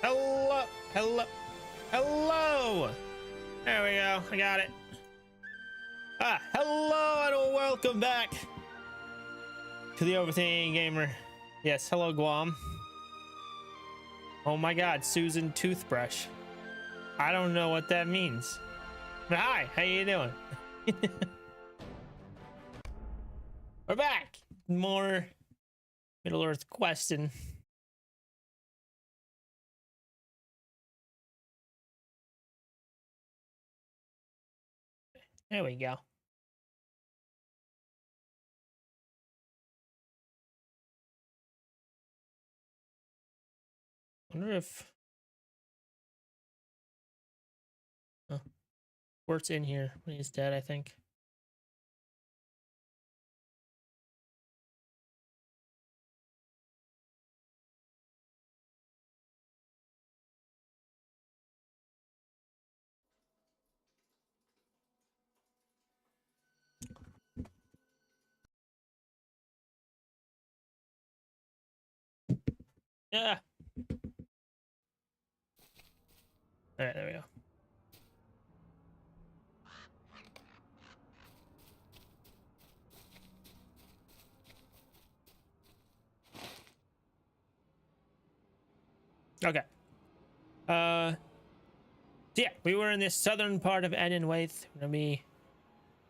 Hello, hello, hello. There we go. I got it. Hello and welcome back to the Overthinking Gamer. Yes, hello Guam. Oh my God, Susan Toothbrush. I don't know what that means. But hi, how you doing? We're back. More Middle Earth questing. There we go. Wonder if Squirt's in here when he's dead, I think. Yeah. All right, there we go. Okay. So yeah, we were in the southern part of Enedwaith. We're gonna be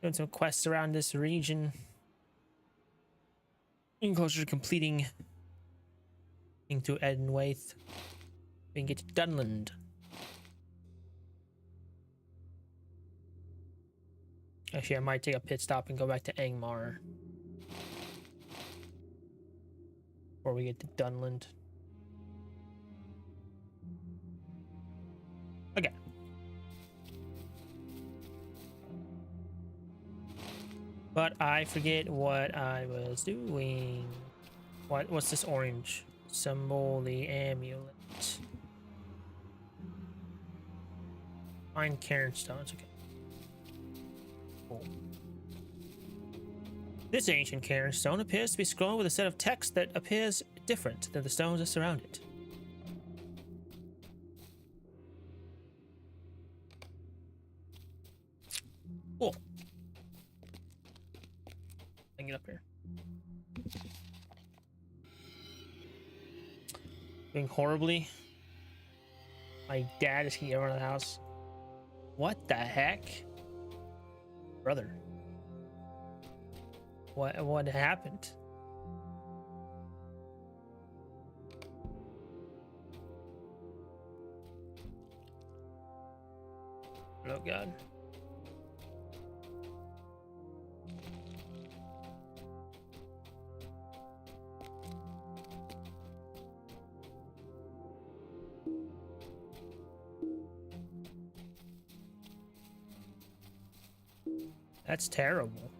doing some quests around this region. Getting closer to completing to Enedwaith. We can get to Dunland. Actually, I might take a pit stop and go back to Angmar before we get to Dunland. Okay. But I forget what I was doing. What's this orange? Symbol the amulet. Find Cairn stones. Okay. Cool. This ancient Cairn stone appears to be scrolled with a set of text that appears different than the stones that surround it. Cool. I can get up here. Doing horribly. My dad is getting around the house. What the heck? Brother. What happened? Oh God. That's terrible.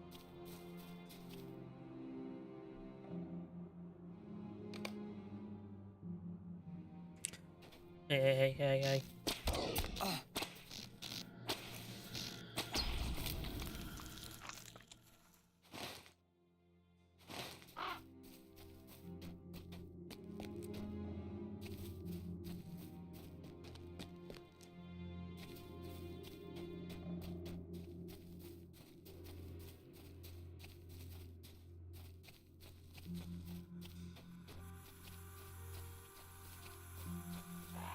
Hey.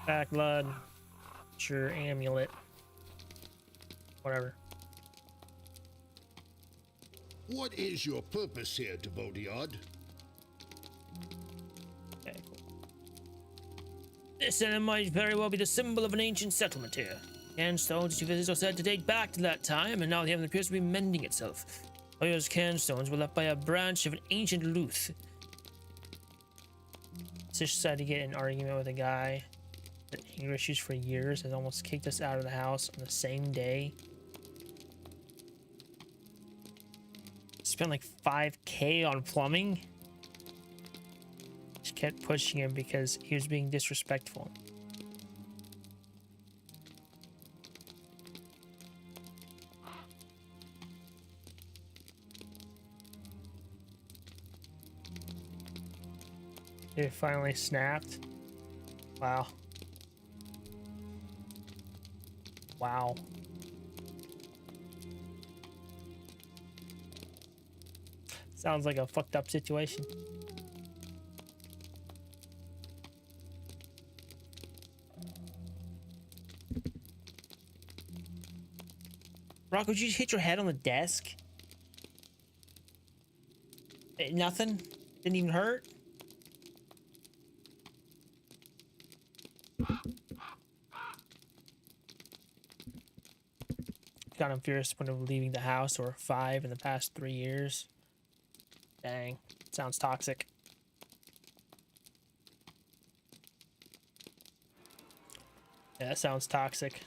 Back blood. Sure, amulet. Whatever. What is your purpose here, Devodiad? Okay, cool. This then might very well be the symbol of an ancient settlement here. Cairn stones you visit are said to date back to that time, and now the heaven appears to be mending itself. Those cairn stones were left by a branch of an ancient Luth. Sish decided to get in an argument with a guy that anger issues for years and almost kicked us out of the house on the same day. Spent like 5K on plumbing. Just kept pushing him because he was being disrespectful. It finally snapped. Wow. Wow. Sounds like a fucked up situation. Rock, would you just hit your head on the desk? Nothing? Didn't even hurt? God, I'm furious when leaving the house, or 5 in the past 3 years. Dang, sounds toxic. Yeah, that sounds toxic.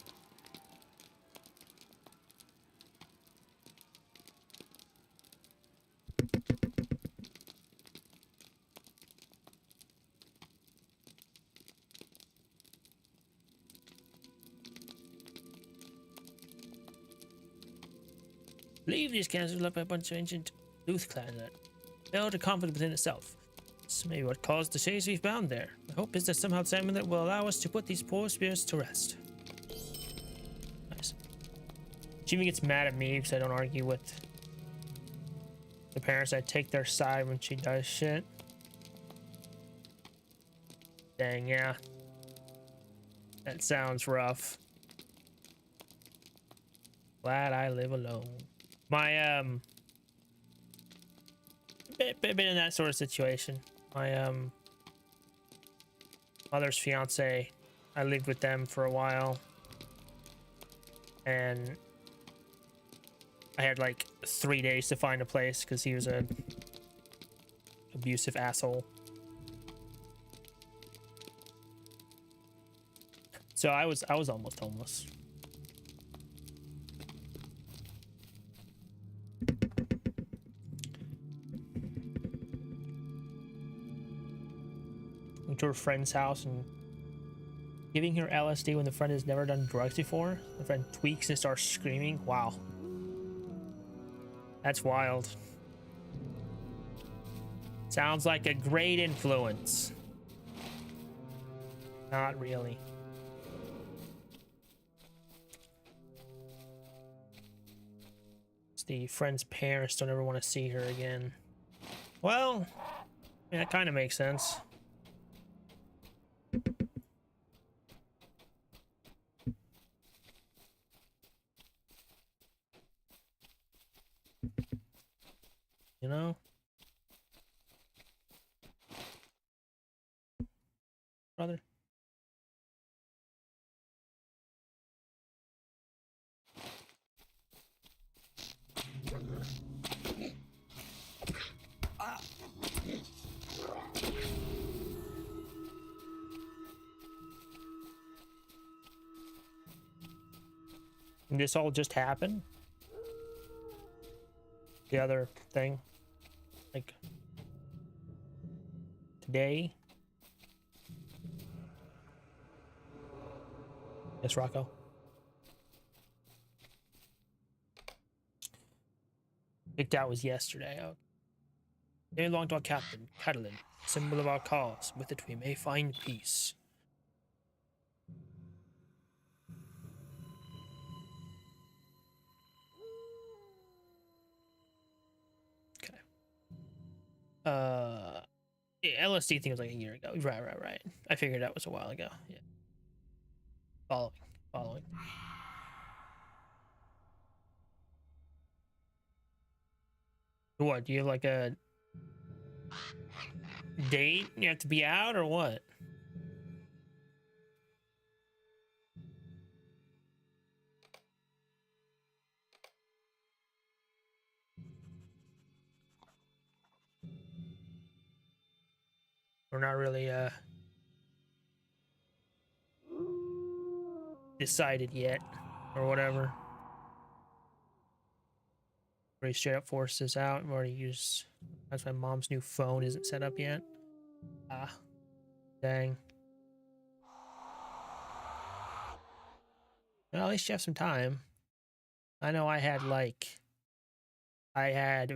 Believe these castles left by a bunch of ancient Luth clans that failed to confidence within itself. This may be what caused the shades we've found there. My hope is that somehow something that will allow us to put these poor spirits to rest. Nice. She even gets mad at me because I don't argue with the parents. I take their side when she does shit. Dang, yeah. That sounds rough. Glad I live alone. My been in that sort of situation. My mother's fiance, I lived with them for a while, and I had like 3 days to find a place because he was a abusive asshole. So I was almost homeless. Went to her friend's house and giving her LSD when the friend has never done drugs before. The friend tweaks and starts screaming. Wow. That's wild. Sounds like a great influence. Not really. The friend's parents don't ever want to see her again. Well, yeah, that kind of makes sense. You know? Brother. And this all just happened? The other thing? Like... today? Yes, Rocco? Picked out was yesterday. Oh. They belong to our captain, Catalin, symbol of our cause. With it we may find peace. Okay. Yeah, LSD thing was like a year ago. Right. I figured that was a while ago. Yeah. Following. What, do you have like a date you have to be out or what? We're not really decided yet or whatever. Pretty straight up forced this out. I've already used, that's my mom's new phone isn't set up yet. Ah, dang. Well, at least you have some time. I know I had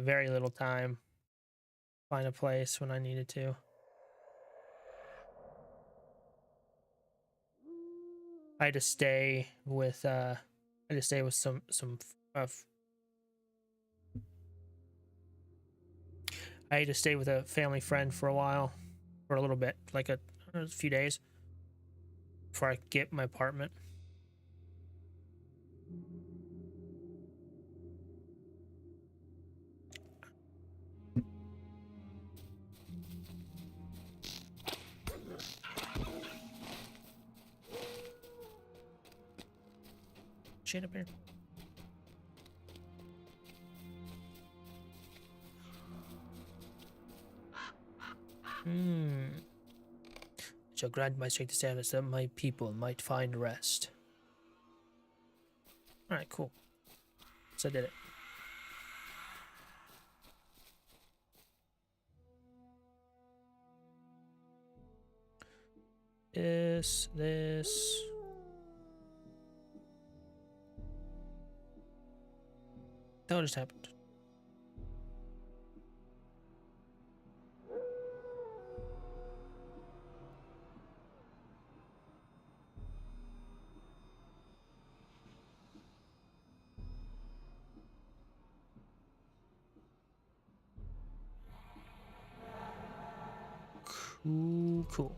very little time to find a place when I needed to. I had to stay with some I had to stay with a family friend for a while, for a little bit, like a few days before I get my apartment. Shit up here. I shall grant my strength to establish that my people might find rest. Alright, cool. So I did it. This. That just happened. Cool.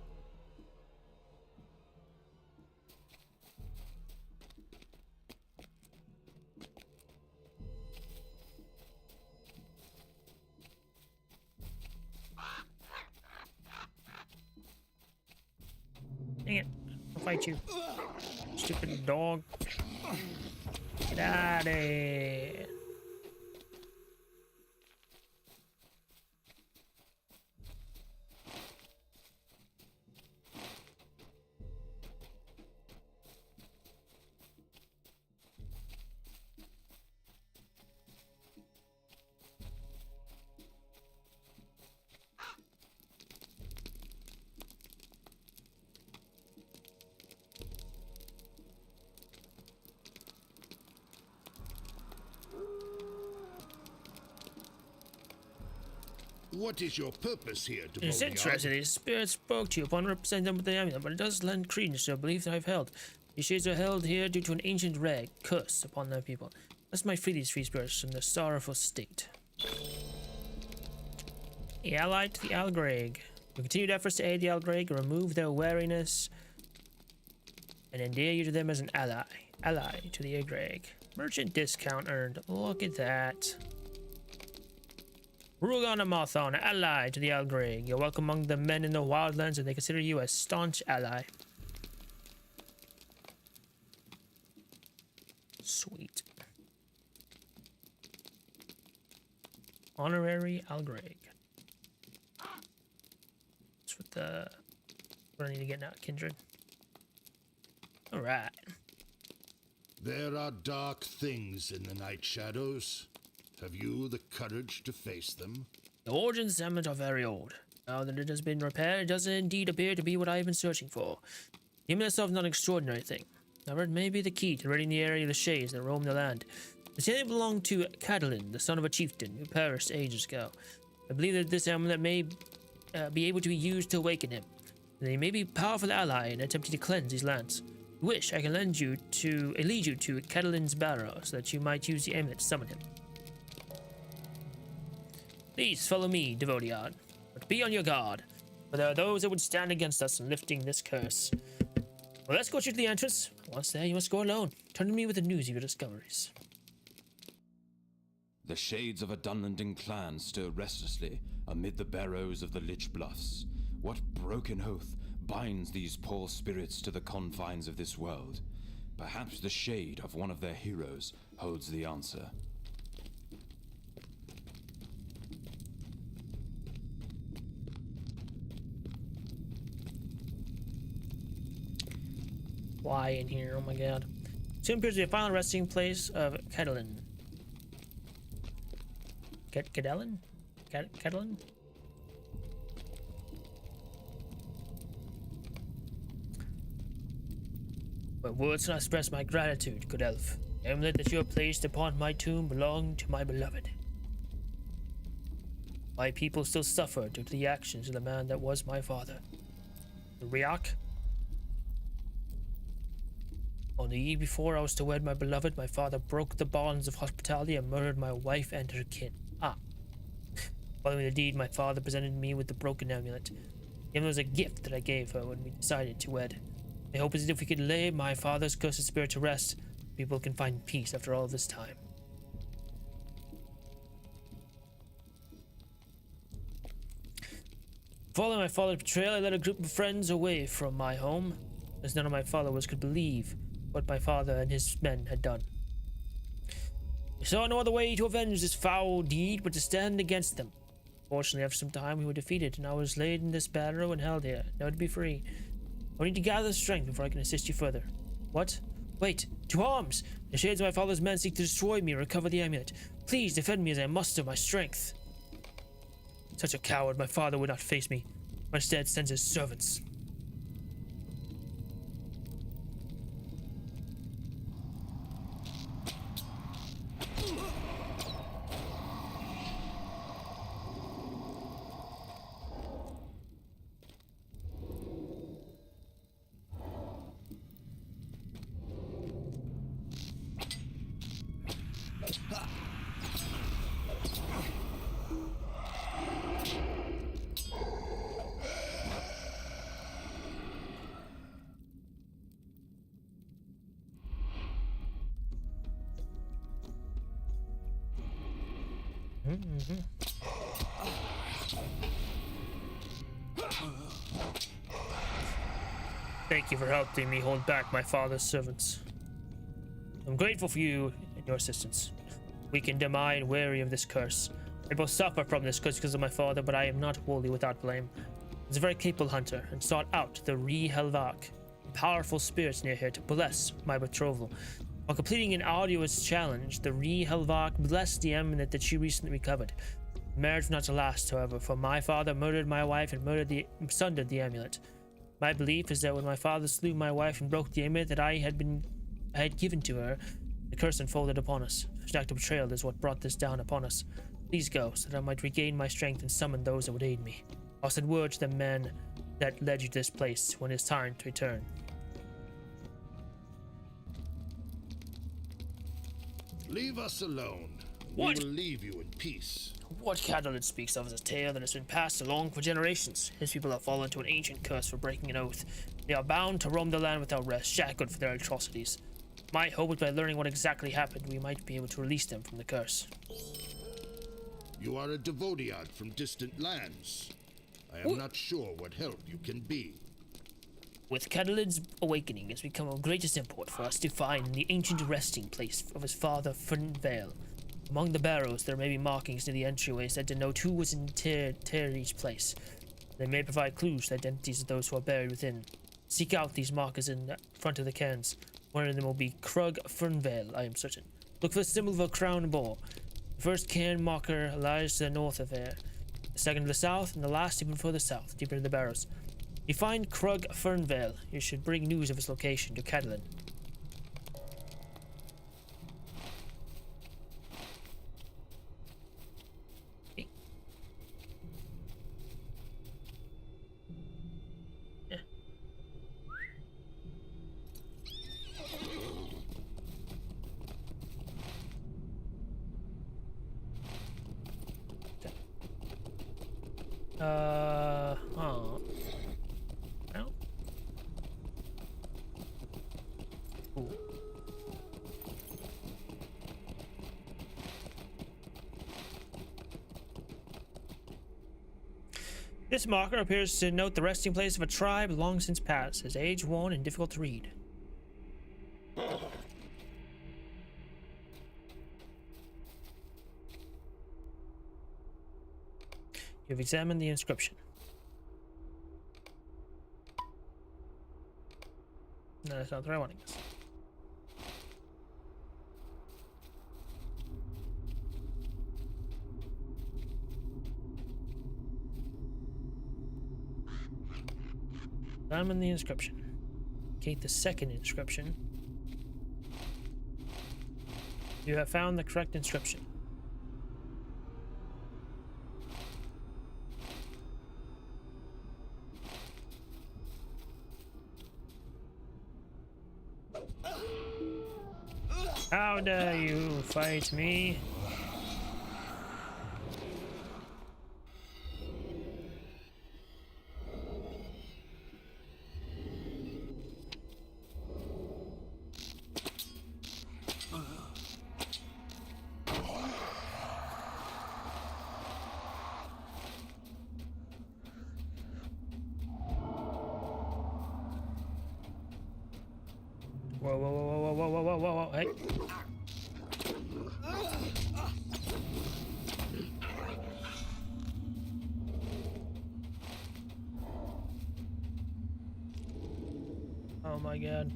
Dang it. I'll fight you. Stupid dog. Get out of here. What is your purpose here, It's interesting. The spirit spoke to you upon representing them with the amulet, but it does lend credence to a belief that I've held. These shades are held here due to an ancient rag curse upon their people. Thus might free these free spirits from their sorrowful state. The allied to the Algreg. With continued efforts to aid the Algreg, remove their wariness, and endear you to them as an ally. Ally to the Algreg. Merchant discount earned. Look at that. Rugon and Mothon, ally to the Algreg. You're welcome among the men in the wildlands, and they consider you a staunch ally. Sweet. Honorary Algreg. That's what what I need to get now, Kindred. Alright. There are dark things in the night shadows. Have you the courage to face them? The origins of the amulet are very old. Now that it has been repaired, it does indeed appear to be what I have been searching for. The amulet itself is not an extraordinary thing. However, it may be the key to ridding the area of the shades that roam the land. The amulet belonged to Catalin, the son of a chieftain who perished ages ago. I believe that this amulet may be able to be used to awaken him. And he may be a powerful ally in attempting to cleanse these lands. If you wish, I can lead you to Catalin's barrow so that you might use the amulet to summon him. Please follow me, Devodiad, but be on your guard, for there are those that would stand against us in lifting this curse. Well, let's go to the entrance. Once there, you must go alone. Turn to me with the news of your discoveries. The shades of a Dunlending clan stir restlessly amid the barrows of the Lich Bluffs. What broken oath binds these poor spirits to the confines of this world? Perhaps the shade of one of their heroes holds the answer. Why in here? Oh my god. Soon appears to be a final resting place of Catalin. Catalin? Catalin? But words cannot express my gratitude, good elf. The amulet that you have placed upon my tomb belonged to my beloved. My people still suffer due to the actions of the man that was my father. The Riak? On the eve before I was to wed my beloved, my father broke the bonds of hospitality and murdered my wife and her kin. Following the deed, my father presented me with the broken amulet. It was a gift that I gave her when we decided to wed. My hope is that if we could lay my father's cursed spirit to rest, people can find peace after all this time. Following my father's betrayal, I led a group of friends away from my home, as none of my followers could believe what my father and his men had done. We saw no other way to avenge this foul deed but to stand against them. Fortunately, after some time, we were defeated, and I was laid in this barrow and held here, now to be free. I need to gather strength before I can assist you further. What? Wait! To arms! The shades of my father's men seek to destroy me and recover the amulet. Please defend me as I muster my strength. Such a coward, my father would not face me, but instead sends his servants. Thank you for helping me hold back my father's servants. I'm grateful for you and your assistance. Weak and dim-eyed and wary of this curse. I both suffer from this curse because of my father, but I am not wholly without blame. I was a very capable hunter and sought out the Helvak, powerful spirits near here, to bless my betrothal. While completing an arduous challenge, the Helvak blessed the amulet that she recently recovered. The marriage was not to last, however, for my father murdered my wife and sundered the amulet. My belief is that when my father slew my wife and broke the amulet that I had given to her, the curse unfolded upon us. Such an act of betrayal is what brought this down upon us. Please go, so that I might regain my strength and summon those that would aid me. I'll send word to the men that led you to this place when it's time to return. Leave us alone. What? We will leave you in peace. What Catalan speaks of as a tale that has been passed along for generations. His people have fallen to an ancient curse for breaking an oath. They are bound to roam the land without rest, shackled for their atrocities. My hope is by learning what exactly happened, we might be able to release them from the curse. You are a Devodiad from distant lands. I am not sure what help you can be. With Catalan's awakening, it has become of greatest import for us to find the ancient resting place of his father, Fernvale. Among the barrows, there may be markings near the entryways that denote who was interred in each place. They may provide clues to the identities of those who are buried within. Seek out these markers in front of the cairns. One of them will be Krug Fernvale, I am certain. Look for the symbol of a crown boar. The first cairn marker lies to the north of there, the second to the south, and the last even further south, deeper in the barrows. If you find Krug Fernvale, you should bring news of his location to Catalan. No. Cool. This marker appears to note the resting place of a tribe long since passed, as age worn and difficult to read. You've examined the inscription. No, that's not the right one, I guess. Examine the inscription. Locate the second inscription. You have found the correct inscription. How dare you fight me? Whoa, whoa, whoa, whoa, whoa, whoa, whoa, whoa, whoa, hey. Oh my god.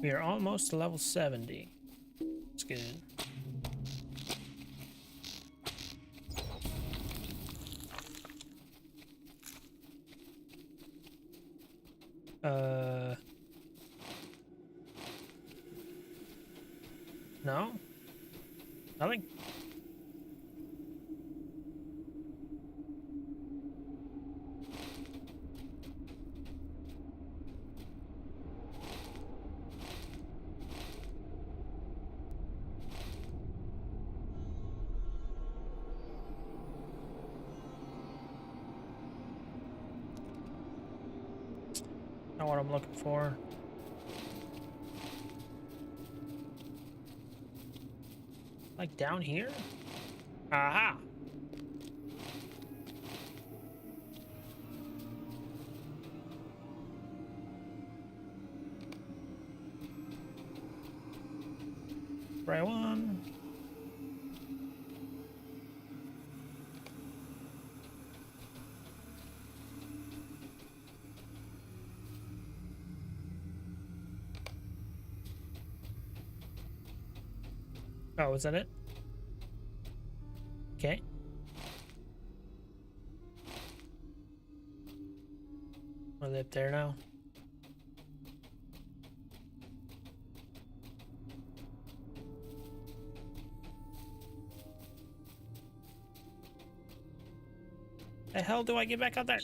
We are almost to level 70. That's good. No? Nothing? Not what I'm looking for. Like down here? Aha! Right one. Oh, is that it? Okay. Are they up there now? The hell do I get back out there?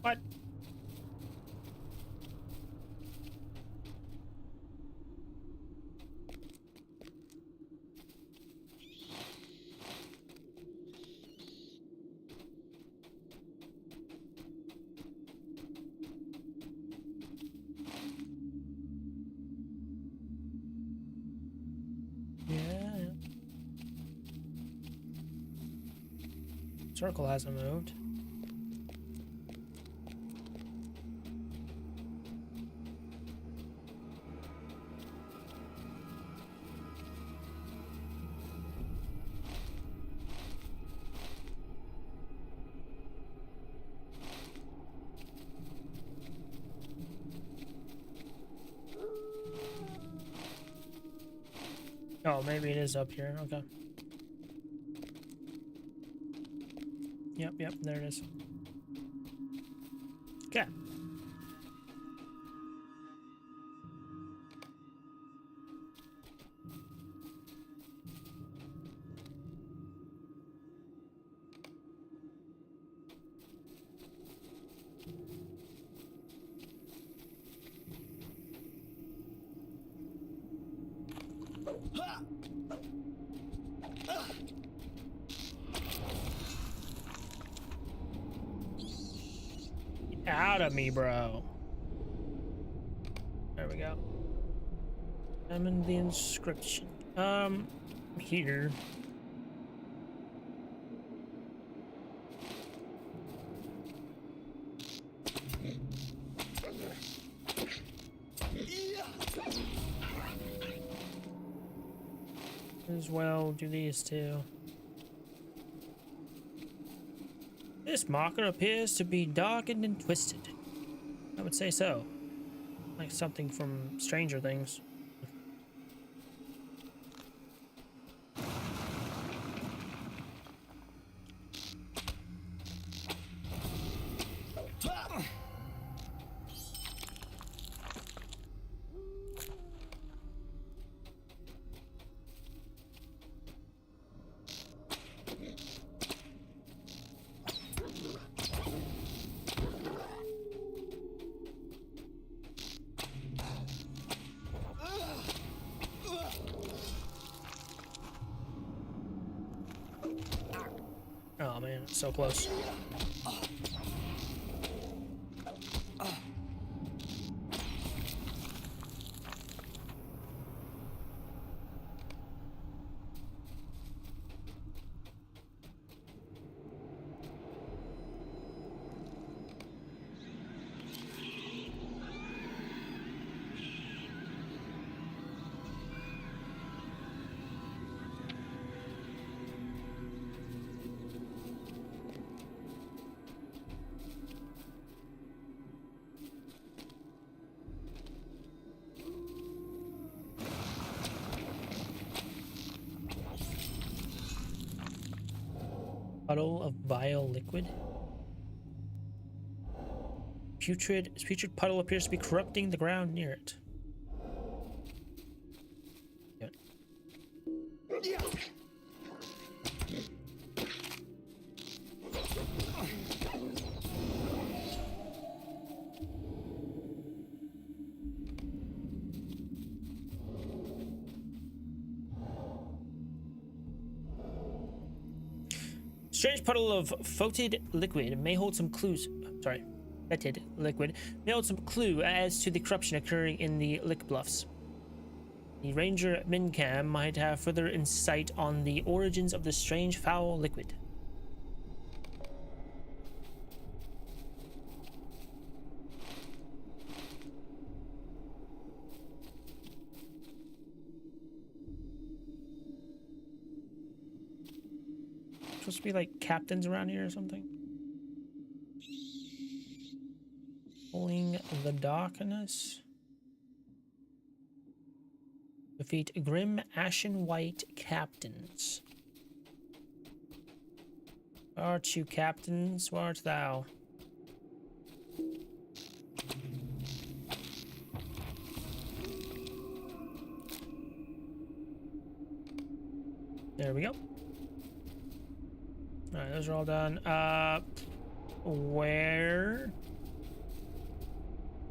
What? Yeah. Circle hasn't moved. Oh, maybe it is up here. Okay. Yep, there it is. Okay. Get out of me, bro. There we go. I'm in the inscription. Here. As well, do these two. This marker appears to be darkened and twisted. I would say so. Like something from Stranger Things. Oh man, it's so close. Puddle of vile liquid. Putrid puddle appears to be corrupting the ground near it. Yep. Strange puddle of fetid liquid may hold some clues. Sorry, fetid liquid may hold some clue as to the corruption occurring in the Lick Bluffs. The Ranger Mincam might have further insight on the origins of the strange foul liquid. Supposed to be like captains around here or something. Pulling the darkness. Defeat grim ashen white captains. Where art you, captains? Where art thou? There we go. Alright, those are all done. Where?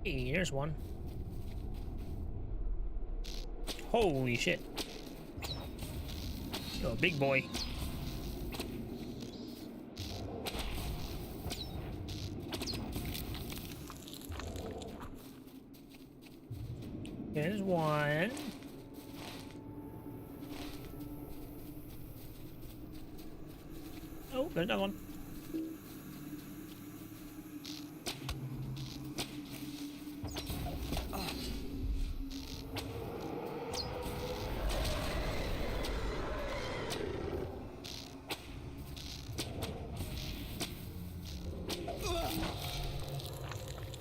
Hey, there's one. Holy shit. You're a big boy. There's one. Oh, there's another one.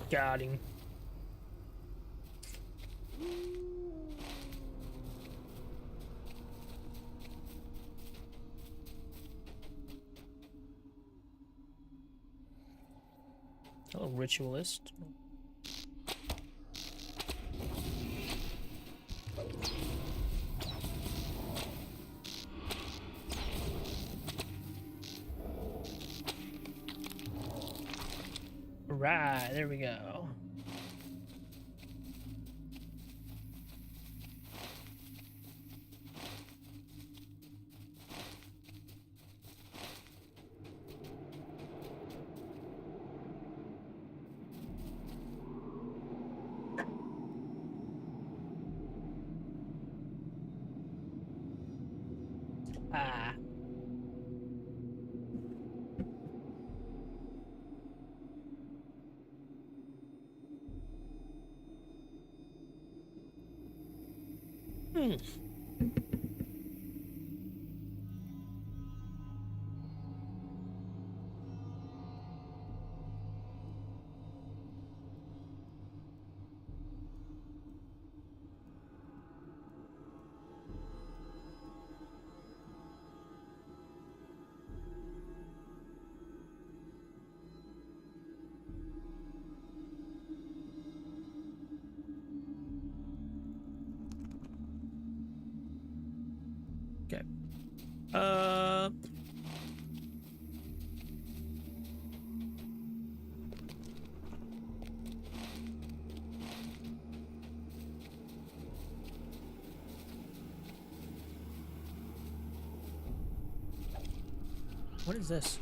Got him. Hello, A ritualist. Right, there we go. Ah. Hmm. Okay. What is this?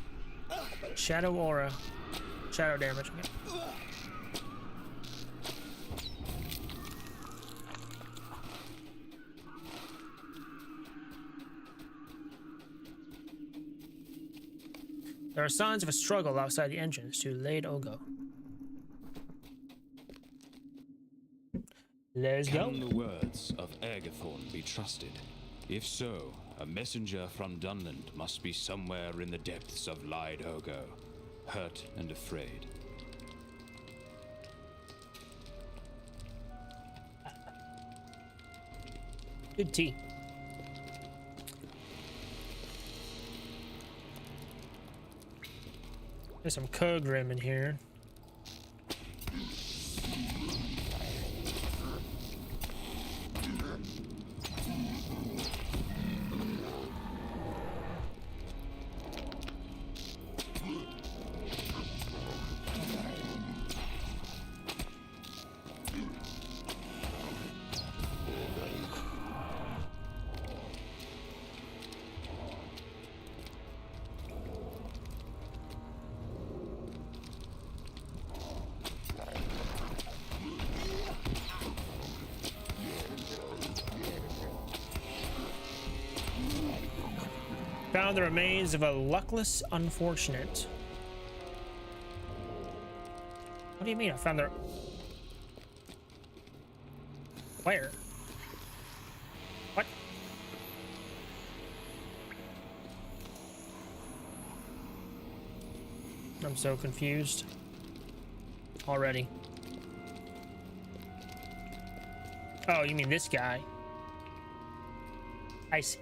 Shadow aura. Shadow damage. Okay. There are signs of a struggle outside the entrance to Lade Ogo. Let's go. Can the words of Ergathorn be trusted? If so, a messenger from Dunland must be somewhere in the depths of Lade Ogo, hurt and afraid. Good tea. There's some Kogrim in here. Found the remains of a luckless unfortunate. What do you mean? I found their... Where? What? I'm so confused already. Oh, you mean this guy? I see.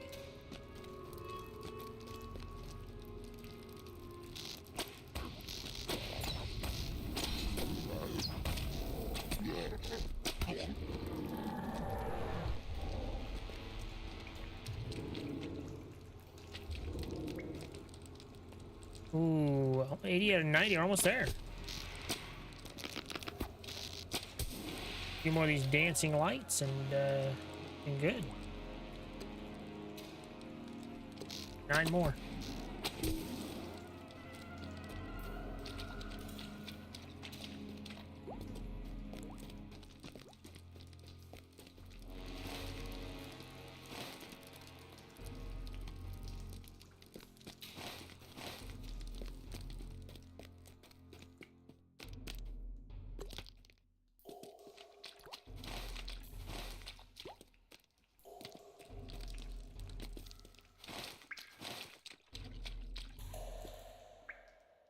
Ooh, 80 out of 90, we're almost there. A few more of these dancing lights and good. 9 more.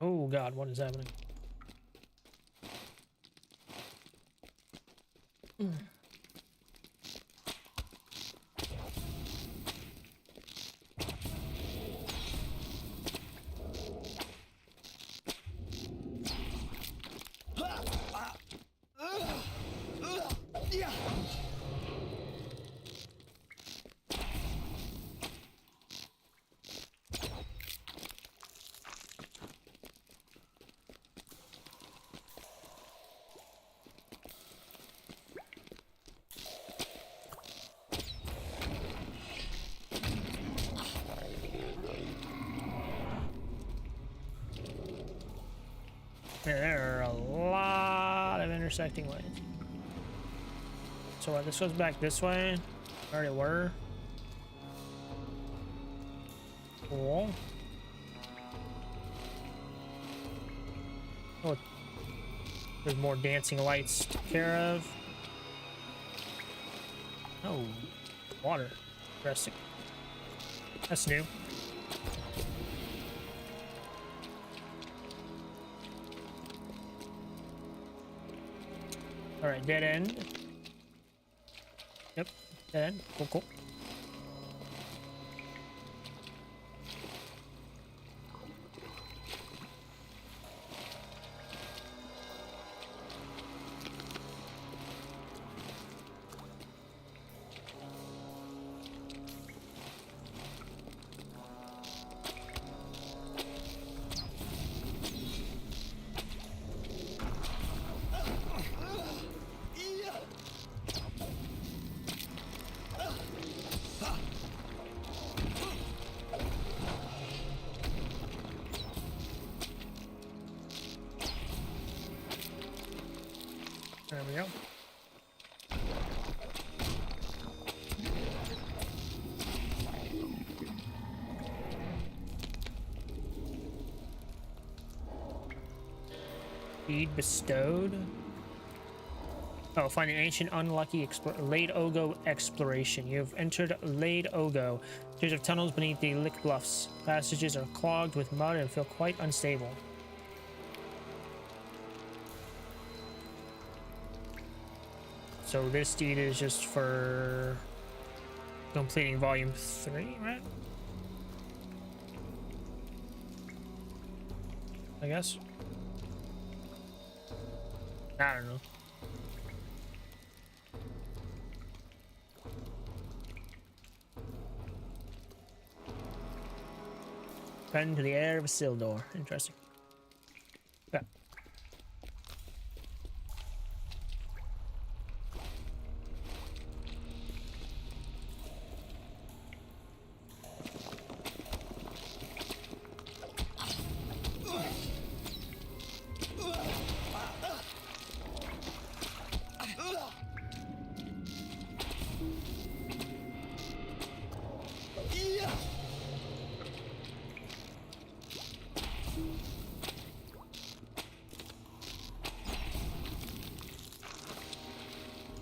Oh God, what is happening? There are a lot of intersecting ways. So what, this goes back this way? Already were. Cool. Oh, there's more dancing lights to take care of. Oh, water. Interesting. That's new. All right, dead end. Yep, dead end. Cool, cool. There we go. Speed bestowed. Oh, find an ancient unlucky Lade Ogo exploration. You have entered Lade Ogo. Series of tunnels beneath the Lick Bluffs. Passages are clogged with mud and feel quite unstable. So this deed is just for completing volume 3, right? I guess. I don't know. Bend to the air of a Sildor. Interesting. Yeah.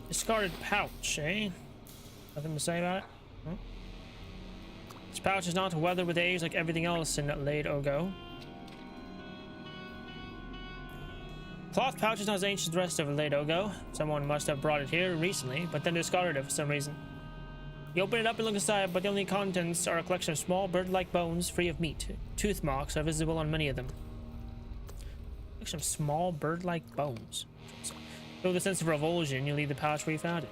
Discarded pouch, eh? Nothing to say about it? Huh? This pouch is not weathered with age like everything else in Lade Ogo. Cloth pouch is not as ancient as the rest of Lade Ogo. Someone must have brought it here recently, but then discarded it for some reason. You open it up and look inside, but the only contents are a collection of small bird-like bones free of meat. Tooth marks are visible on many of them. Collection of small bird-like bones. Feel the sense of revulsion, you leave the pouch where you found it.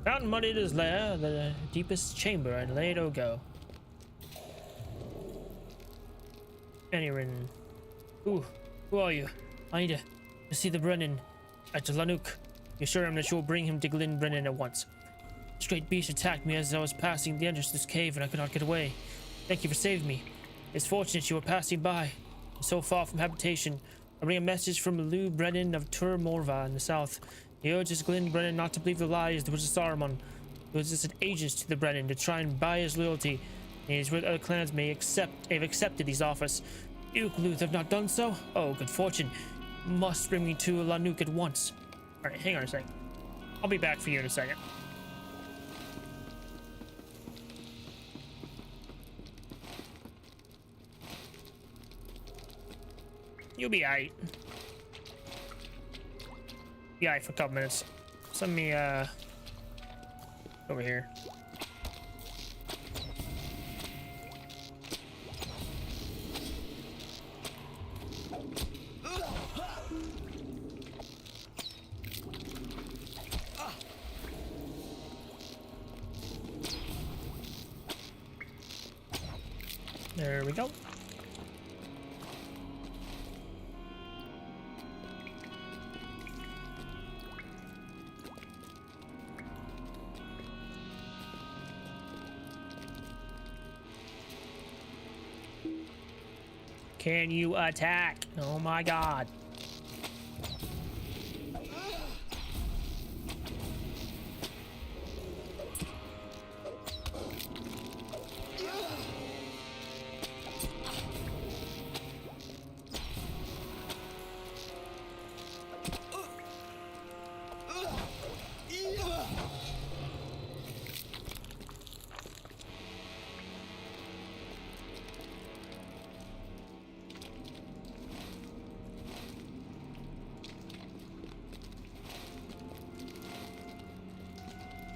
Found muddied his lair, the deepest chamber in Lade Ogo. Anirin. Who are you? I need to see the Brennan at Lanuk. You assure him that you will bring him to Glyn Brennan at once. This great beast attacked me as I was passing the entrance to this cave and I could not get away. Thank you for saving me. It's fortunate you were passing by. So far from habitation, I bring a message from Lou Brennan of Tur Morva in the south. He urges Glyn Brennan not to believe the lies that was Saruman, who has sent agents to the Brennan to try and buy his loyalty. And his other clans have accepted these offers. You, Gluth, have not done so? Oh, good fortune. Must bring me to Lanuk at once. Alright, hang on a second. I'll be back for you in a second. You'll be aight. Be aight for a couple minutes. Let me, over here. There we go. Can you attack? Oh my god.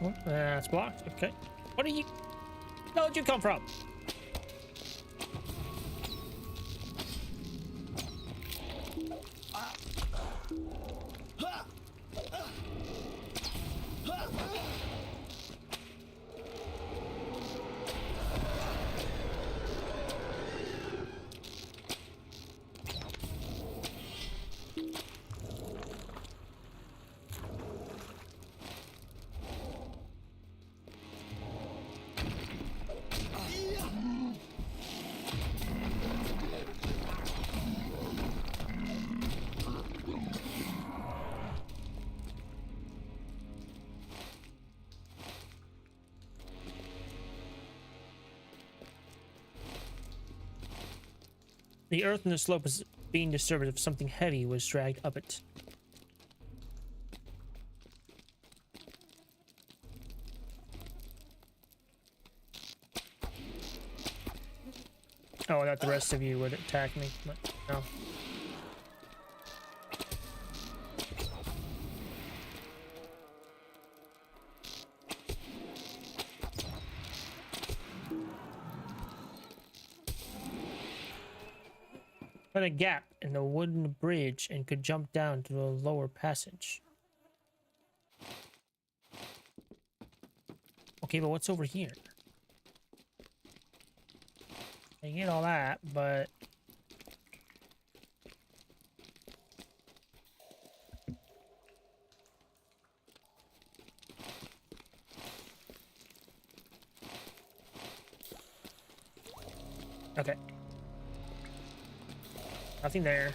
Oh, that's blocked. Okay. What are you? Where'd you come from? The earth in the slope is being disturbed if something heavy was dragged up it. Oh, I thought the rest of you would attack me, but no. Found a gap in the wooden bridge and could jump down to the lower passage. Okay, but what's over here? I get all that, but okay. Nothing there.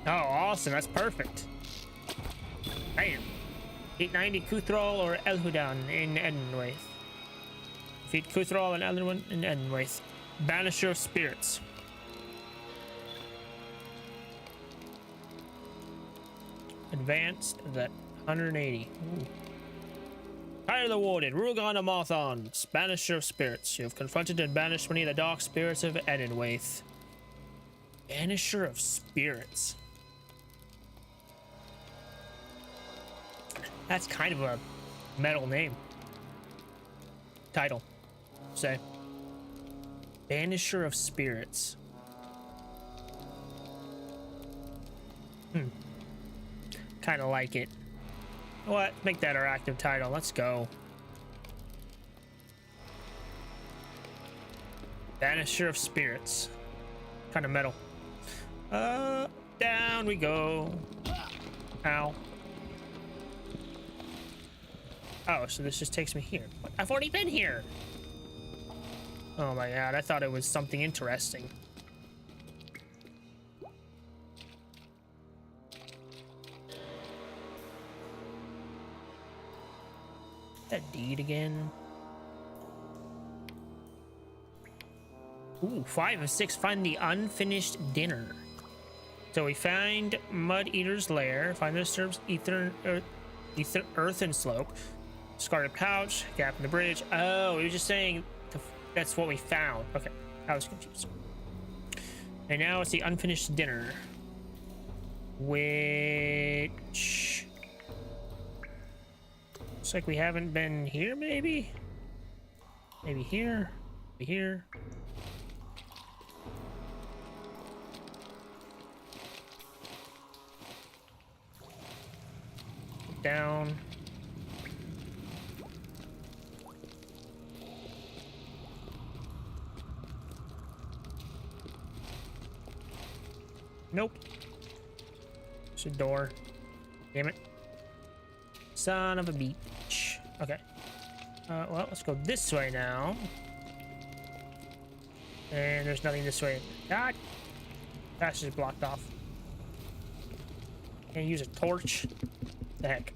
Oh, awesome. That's perfect. Bam. 890 Kuthrol or Elhudan in Enedwaith. Defeat Kuthrol and Elhudan in Enedwaith. Banisher of Spirits. Advanced that 180. Ooh. Tired of the Warded, Rugon of Mothon, Banisher of Spirits. You have confronted and banished many of the dark spirits of Enedwaith. Banisher of Spirits. That's kind of a metal name. Title. Say. Banisher of Spirits. Kind of like it. What? Make that our active title. Let's go. Banisher of Spirits. Kind of metal. Down we go. Ow. Oh, so this just takes me here. I've already been here. Oh my god, I thought it was something interesting. That deed again. Ooh, 5 of 6. Find the unfinished dinner. So we find Mud Eater's lair. Find the disturbed earth and slope. Discarded pouch. Gap in the bridge. Oh, he was just saying that's what we found. Okay, I was confused. And now it's the unfinished dinner, which looks like we haven't been here. Maybe here. Maybe here. down. Nope. It's a door. Damn it. Son of a beach. Okay. Well, let's go this way now. And there's nothing this way. God. Passage is blocked off. Can't use a torch. The heck.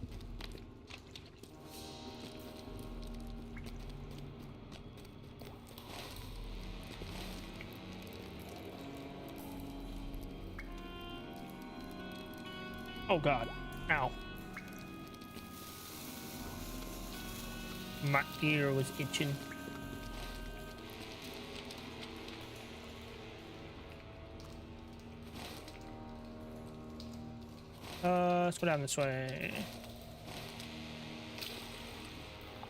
Oh God. Ow. My ear was itching. Let's go down this way.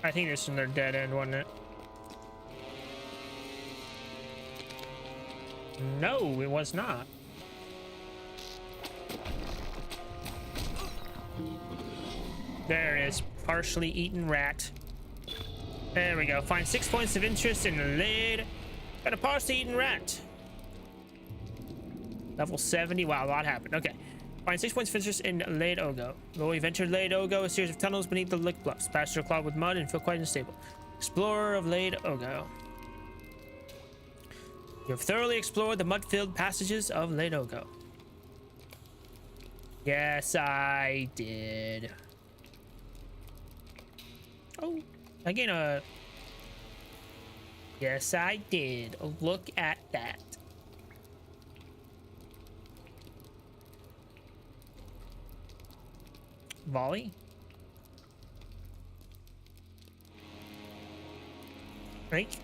I think this is their dead end, wasn't it? No, it was not. There it is. Partially eaten rat. There we go. Find 6 points of interest in the lead. Got a partially eaten rat. Level 70. Wow, a lot happened. Okay. Find 6 points of interest in Lade Ogo. Though you've entered Lade Ogo, a series of tunnels beneath the Lick Bluffs. Passages are clogged with mud and feel quite unstable. Explorer of Lade Ogo. You have thoroughly explored the mud-filled passages of Lade Ogo. Yes, I did. Oh, again, yes, I did. Look at that. Volley? Right?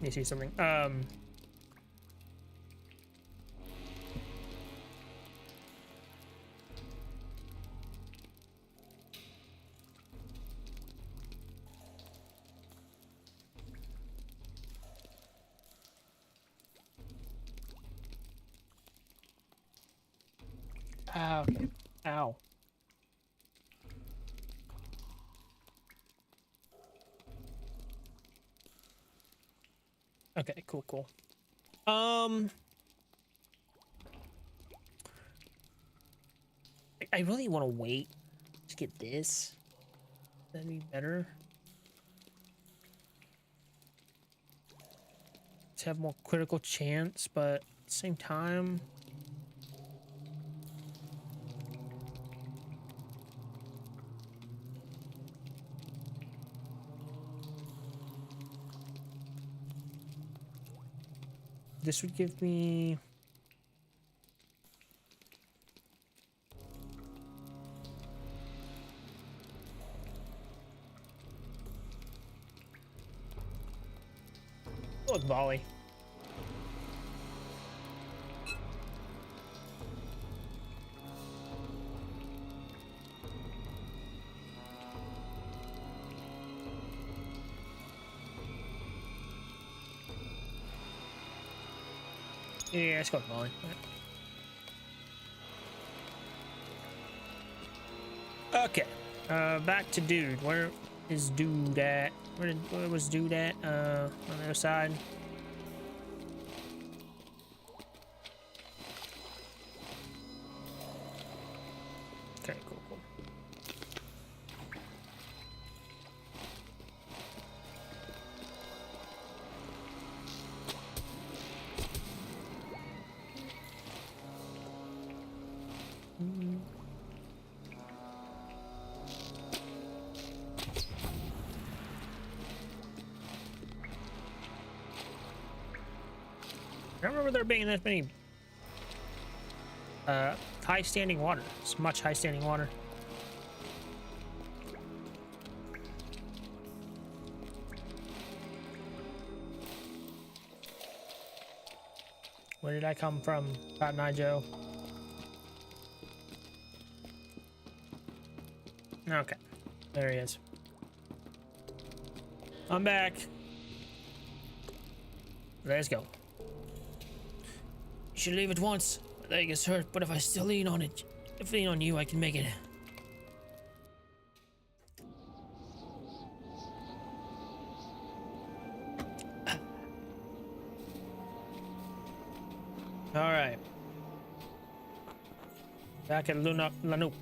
You see something? Ow. Ow. Okay, cool. I really want to wait to get this. That'd be better. To have more critical chance, but at the same time. This would give me... Look, volley. Yeah, let's go volley. Okay, back to dude. Where is dude at? Where was dude at? On the other side. Okay, cool. I don't remember there being that many high standing water. It's much high standing water. Where did I come from, Cotton Eye Joe? Okay, there he is. I'm back. Let's go. You should leave at once. My leg is hurt, but if I still lean on it, if I lean on you, I can make it. All right. Back at Lanuk.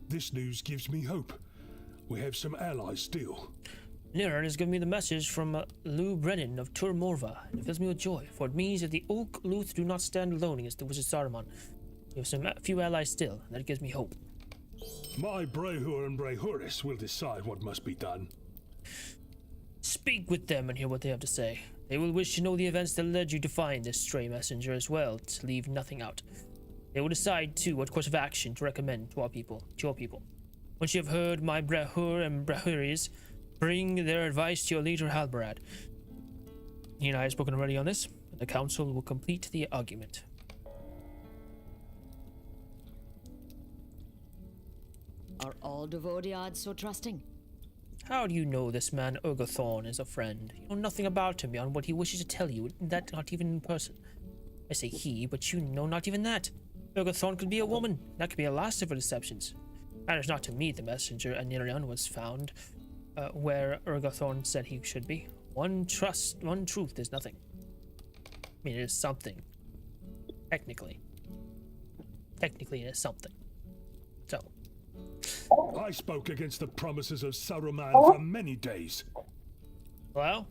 This news gives me hope. We have some allies still. Niran has given me the message from Lou Brennan of Tur Morva, and it fills me with joy, for it means that the Oak Luth do not stand alone against the Wizard Saruman. We have a few allies still, and that gives me hope. My Brehur and Brehuris will decide what must be done. Speak with them and hear what they have to say. They will wish to know the events that led you to find this stray messenger as well, to leave nothing out. They will decide, too, what course of action to recommend to our people, to your people. Once you have heard my Brehur and Brehuris, bring their advice to your leader Halbarad. He and I have spoken already on this, and the council will complete the argument. Are all Devodiads so trusting? How do you know this man Urgathorn is a friend? You know nothing about him beyond what he wishes to tell you, and that not even in person. I say he, but you know not even that. Urgathorn could be a woman. That could be the last of her deceptions. Matters not to me the messenger Anirion was found where Urgathorn said he should be. One truth is nothing. I mean, it is something. Technically. Technically, it is something. So. I spoke against the promises of Saruman for many days. Hello?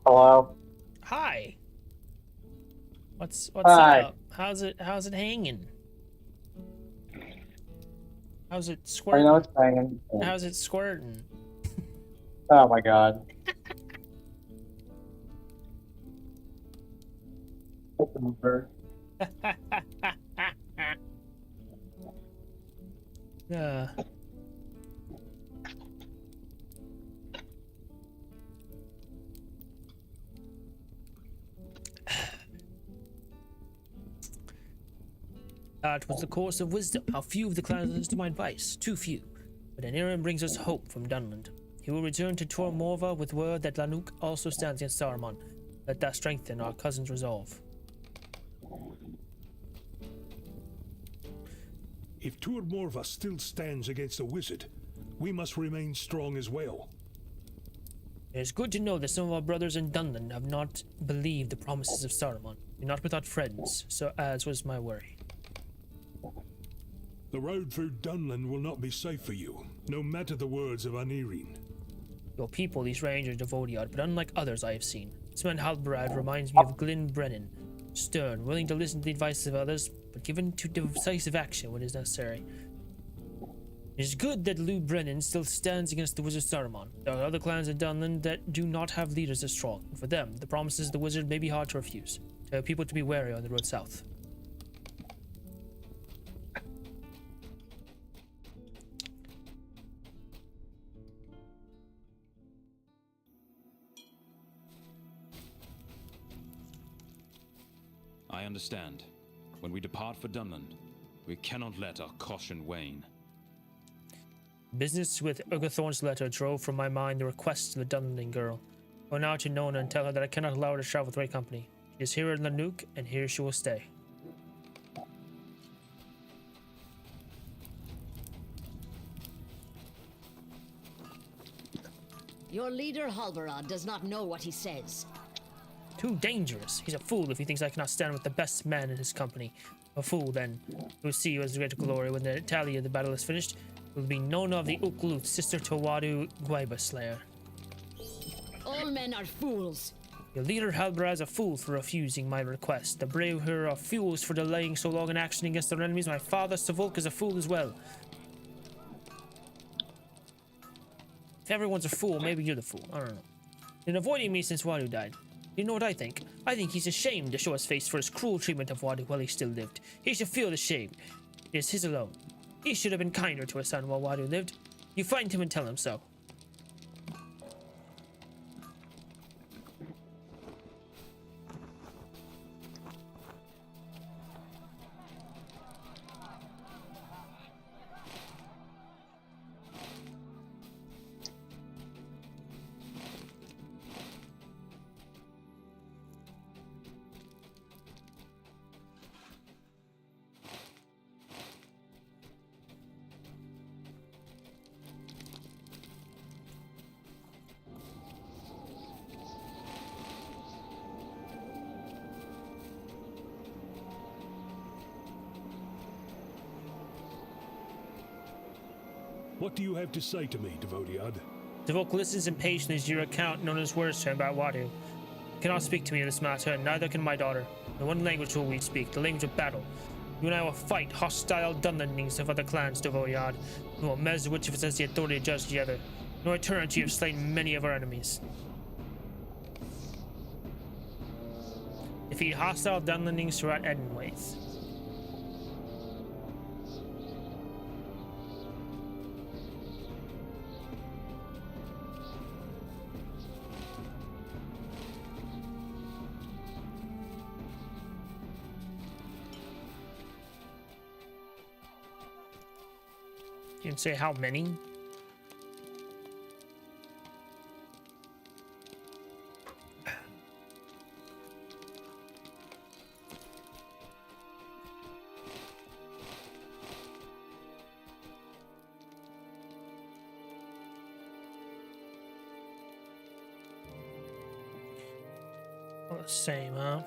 Hello. Hi. What's Hi. up? How's it hanging? How's it I squirting? know it's banging. How's it squirting? Oh my god. It's a mover. That was the course of wisdom. How few of the clans listen to my advice. Too few. But Aniran brings us hope from Dunland. He will return to Tor Morva with word that Lanuk also stands against Saruman. Let that strengthen our cousin's resolve. If Tur Morva still stands against the wizard, we must remain strong as well. It is good to know that some of our brothers in Dunland have not believed the promises of Saruman. We're not without friends, so as was my worry. The road through Dunland will not be safe for you, no matter the words of Anirin. Your people, these rangers, Devodiad, but unlike others I have seen. This man Halbarad reminds me of Glyn Brennan. Stern, willing to listen to the advice of others, but given to decisive action when it is necessary. It is good that Lou Brennan still stands against the wizard Saruman. There are other clans in Dunland that do not have leaders as strong. For them, the promises of the wizard may be hard to refuse. Tell people to be wary on the road south. I understand. When we depart for Dunland, we cannot let our caution wane. Business with Urgathorn's letter drove from my mind the request of the Dunlanding girl. Go now to Nona and tell her that I cannot allow her to travel with Ray Company. She is here in Lanuk, and here she will stay. Your leader, Halbarad, does not know what he says. Too dangerous. He's a fool if he thinks I cannot stand with the best man in his company. A fool, then, who will see you as greater glory when the tally of the battle is finished. Will be Nona of the Ukluth, sister to Wadu Gwaiba Slayer. All men are fools. Your leader Halbarad is a fool for refusing my request. The Brehur are fools for delaying so long in action against their enemies. My father, Savulk, is a fool as well. If everyone's a fool, maybe you're the fool. I don't know. In avoiding me since Wadu died. You know what I think? I think he's ashamed to show his face for his cruel treatment of Wadu while he still lived. He should feel ashamed. Yes, he's alone. He should have been kinder to his son while Wadu lived. You find him and tell him so. What do you have to say to me, Devodiad? Devok listens impatiently to your account known as words to him about Wadu. You cannot speak to me of this matter, and neither can my daughter. The one language will we speak, the language of battle. You and I will fight hostile Dunlendings of other clans, Devodiad. We will measure which of us has the authority to judge the other. In eternity, you have slain many of our enemies. Defeat hostile Dunlendings throughout Enedwaith. You can say how many? All the same, huh?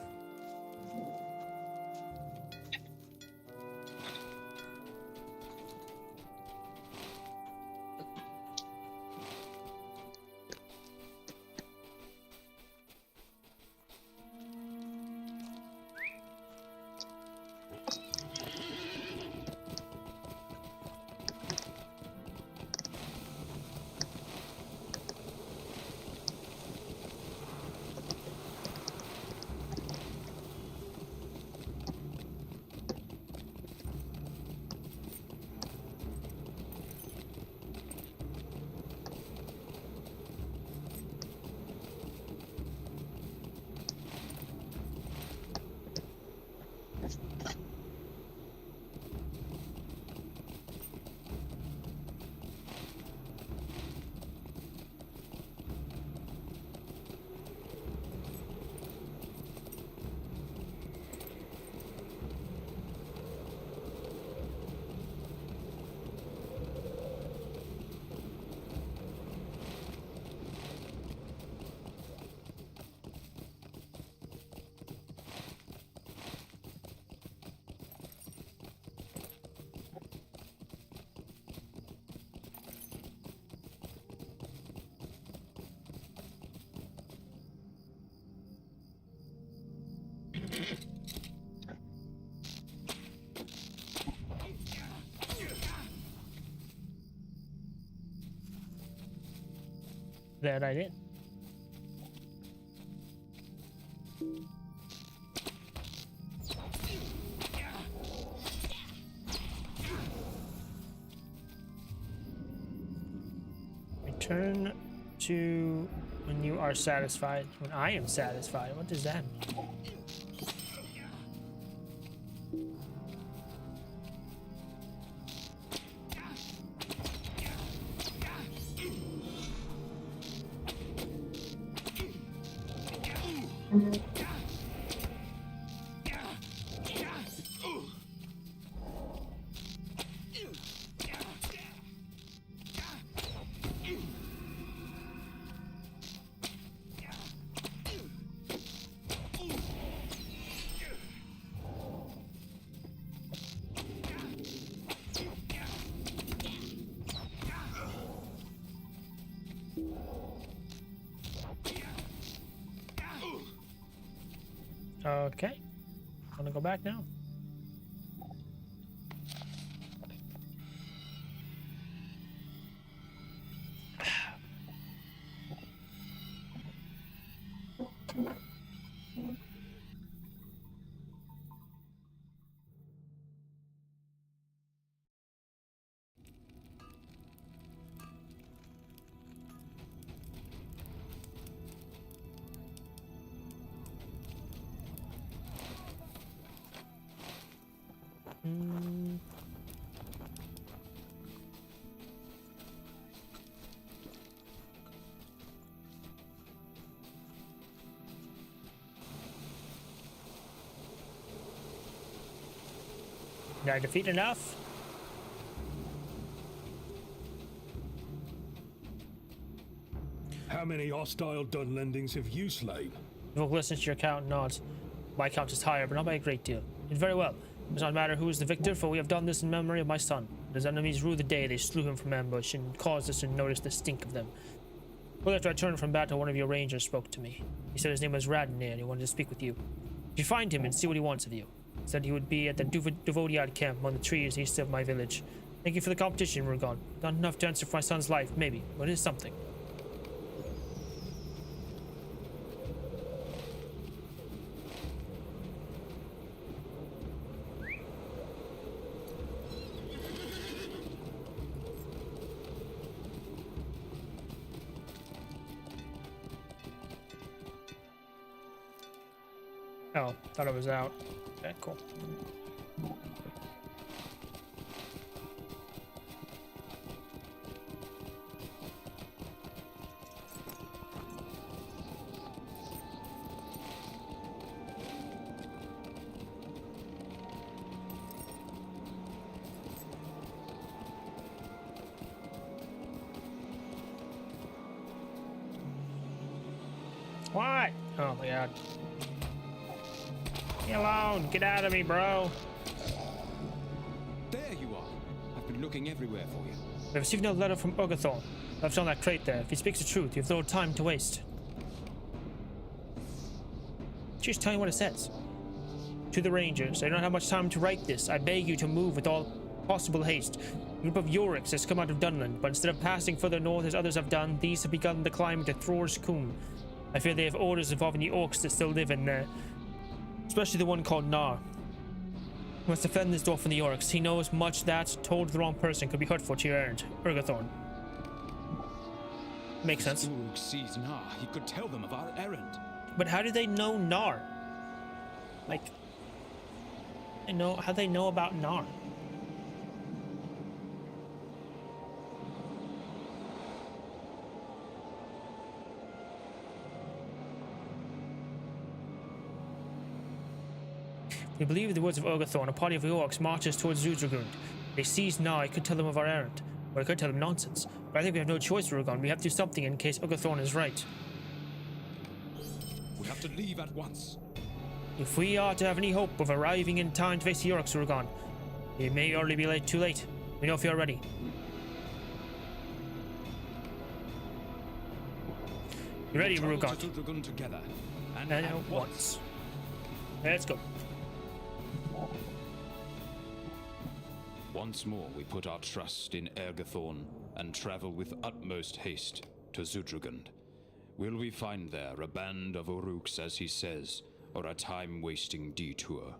That I did. Return to when you are satisfied. When I am satisfied. What does that mean? Okay. Want to go back now? Did I defeat enough? How many hostile Dunlendings have you slain? If listens to your count and nods. My count is higher, but not by a great deal. It's very well. It does not matter who is the victor, for we have done this in memory of my son. His enemies rue the day they slew him from ambush and caused us to notice the stink of them. Well, after I returned from battle, one of your rangers spoke to me. He said his name was Radnir and he wanted to speak with you. If you find him and see what he wants of you. He said he would be at the Duvodiad camp among the trees east of my village. Thank you for the competition, Rugon. Not enough to answer for my son's life, maybe, but it is something. Oh, thought it was out. Okay, cool. What? Oh my god. Leave me alone. Get out of me, bro. There you are. I've been looking everywhere for you. We have received no letter from Urgathorn. Left on that crate there. If he speaks the truth, you have no time to waste. Just tell you what it says. To the Rangers, I don't have much time to write this. I beg you to move with all possible haste. A group of Yoriks has come out of Dunland, but instead of passing further north as others have done, these have begun the climb to Thor's Coombe. I fear they have orders involving the orcs that still live in there. Especially the one called Nar. We must defend this door from the orcs. He knows much that, told the wrong person, could be hurtful to your errand. Urgathorn. Makes sense. Urg sees Nar. He could tell them of our errand. But how do they know Nar? Like, how do they know about Nar? We believe the words of Urgathorn. A party of the orcs marches towards Zudragund. They seize Nar. I could tell them of our errand. Or I could tell them nonsense. But I think we have no choice, Rugon. We have to do something in case Urgathorn is right. We have to leave at once. If we are to have any hope of arriving in time to face the orcs, Rugon, it may already be too late. We know if you are ready. You ready, We'll Rugon? travel to Zudragund together. And And at at once. Let's go. Once more we put our trust in Urgathorn and travel with utmost haste to Zudragund. Will we find there a band of Uruks, as he says, or a time-wasting detour?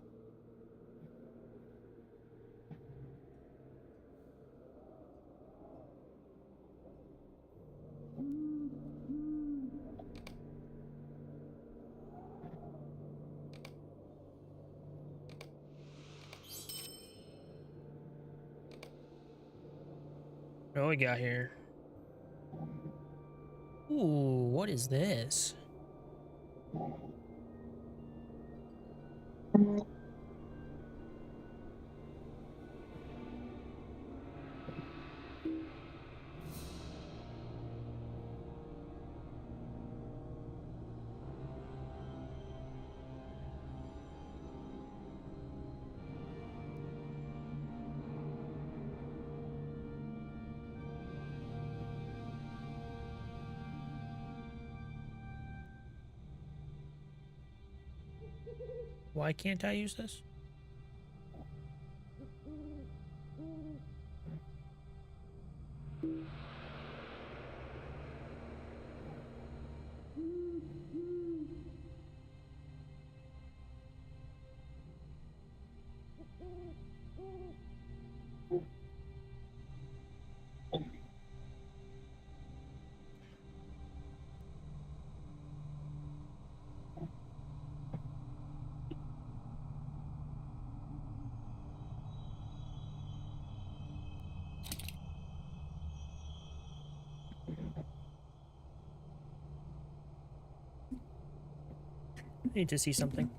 What do we got here? Ooh, what is this? Why can't I use this? I need to see something.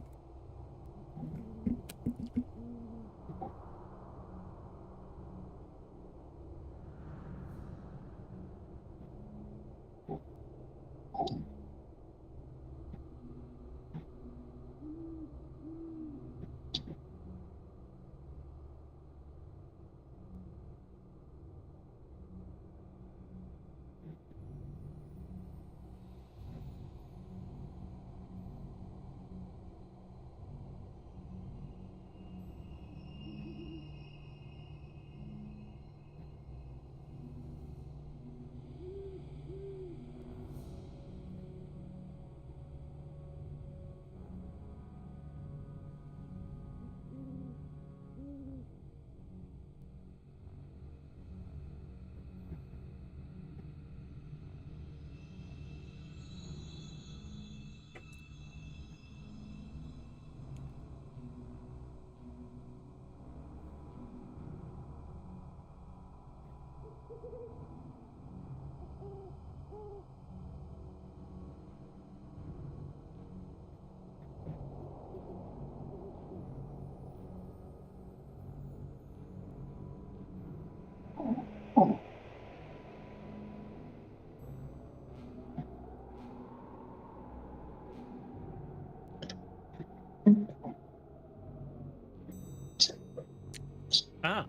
Ah.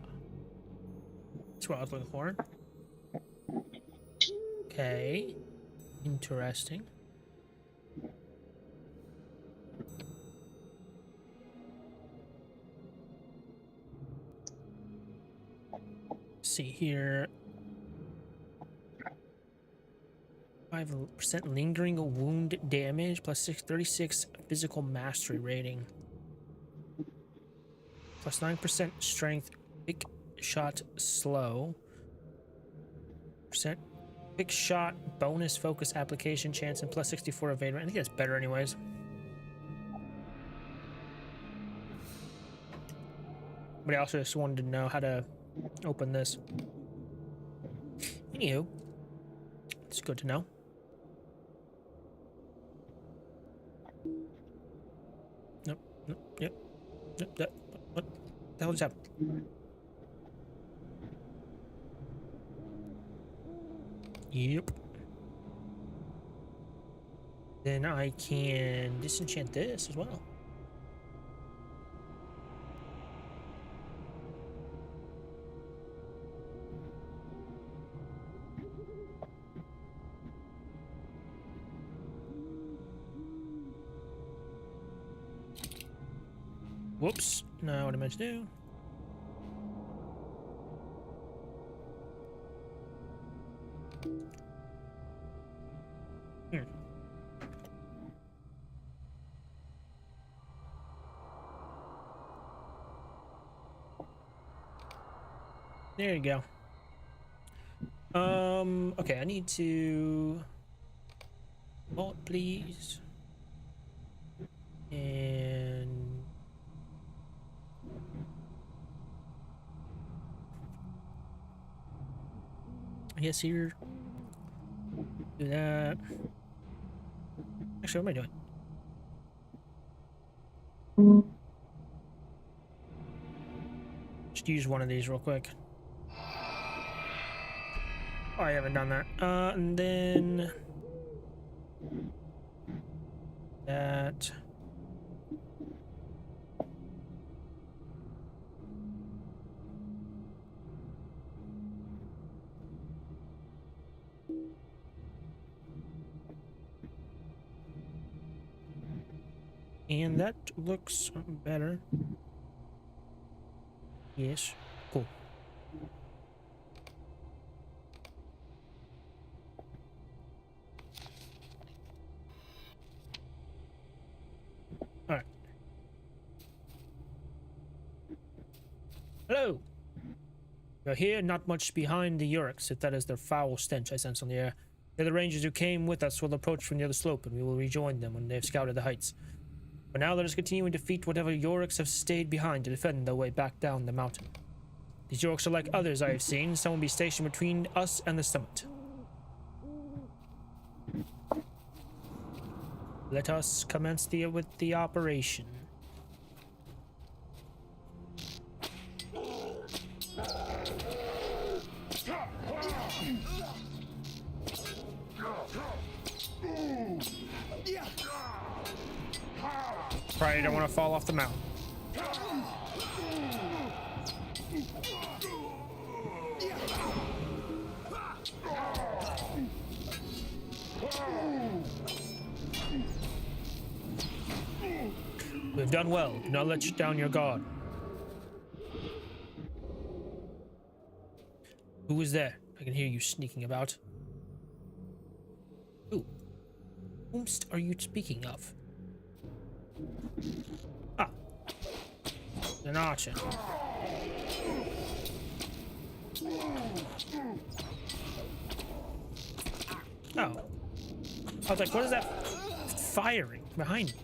That's what I was looking for. Okay. Interesting. Let's see here. 5% lingering wound damage plus 36 physical mastery rating. Plus 9% strength, big shot slow. Percent big shot bonus focus application chance and plus 64 evade. I think that's better anyways. But I also just wanted to know how to open this. Anywho, it's good to know. Nope, nope, yep. Nope, what the hell just happened? Yep. Then I can disenchant this as well. Whoops. Now what am I meant to do? There you go. Okay, I need to vault, please. And I guess here, do that. Actually, what am I doing? Just use one of these real quick. Oh, I haven't done that. And then that. And that looks better. Yes, cool. All right. Hello. You're here, not much behind the Yurks, if that is their foul stench I sense on the air. The other rangers who came with us will approach from the other slope, and we will rejoin them when they have scouted the heights. For now, let us continue and defeat whatever Yoriks have stayed behind to defend their way back down the mountain. These Yoriks are like others I have seen. Some will be stationed between us and the summit. Let us commence with the operation. Probably don't want to fall off the mountain. We've done well. Do not let down your guard. Who is there? I can hear you sneaking about. Who? Whomst are you speaking of? Ah. An archer. Oh. I was like, what is that firing behind me?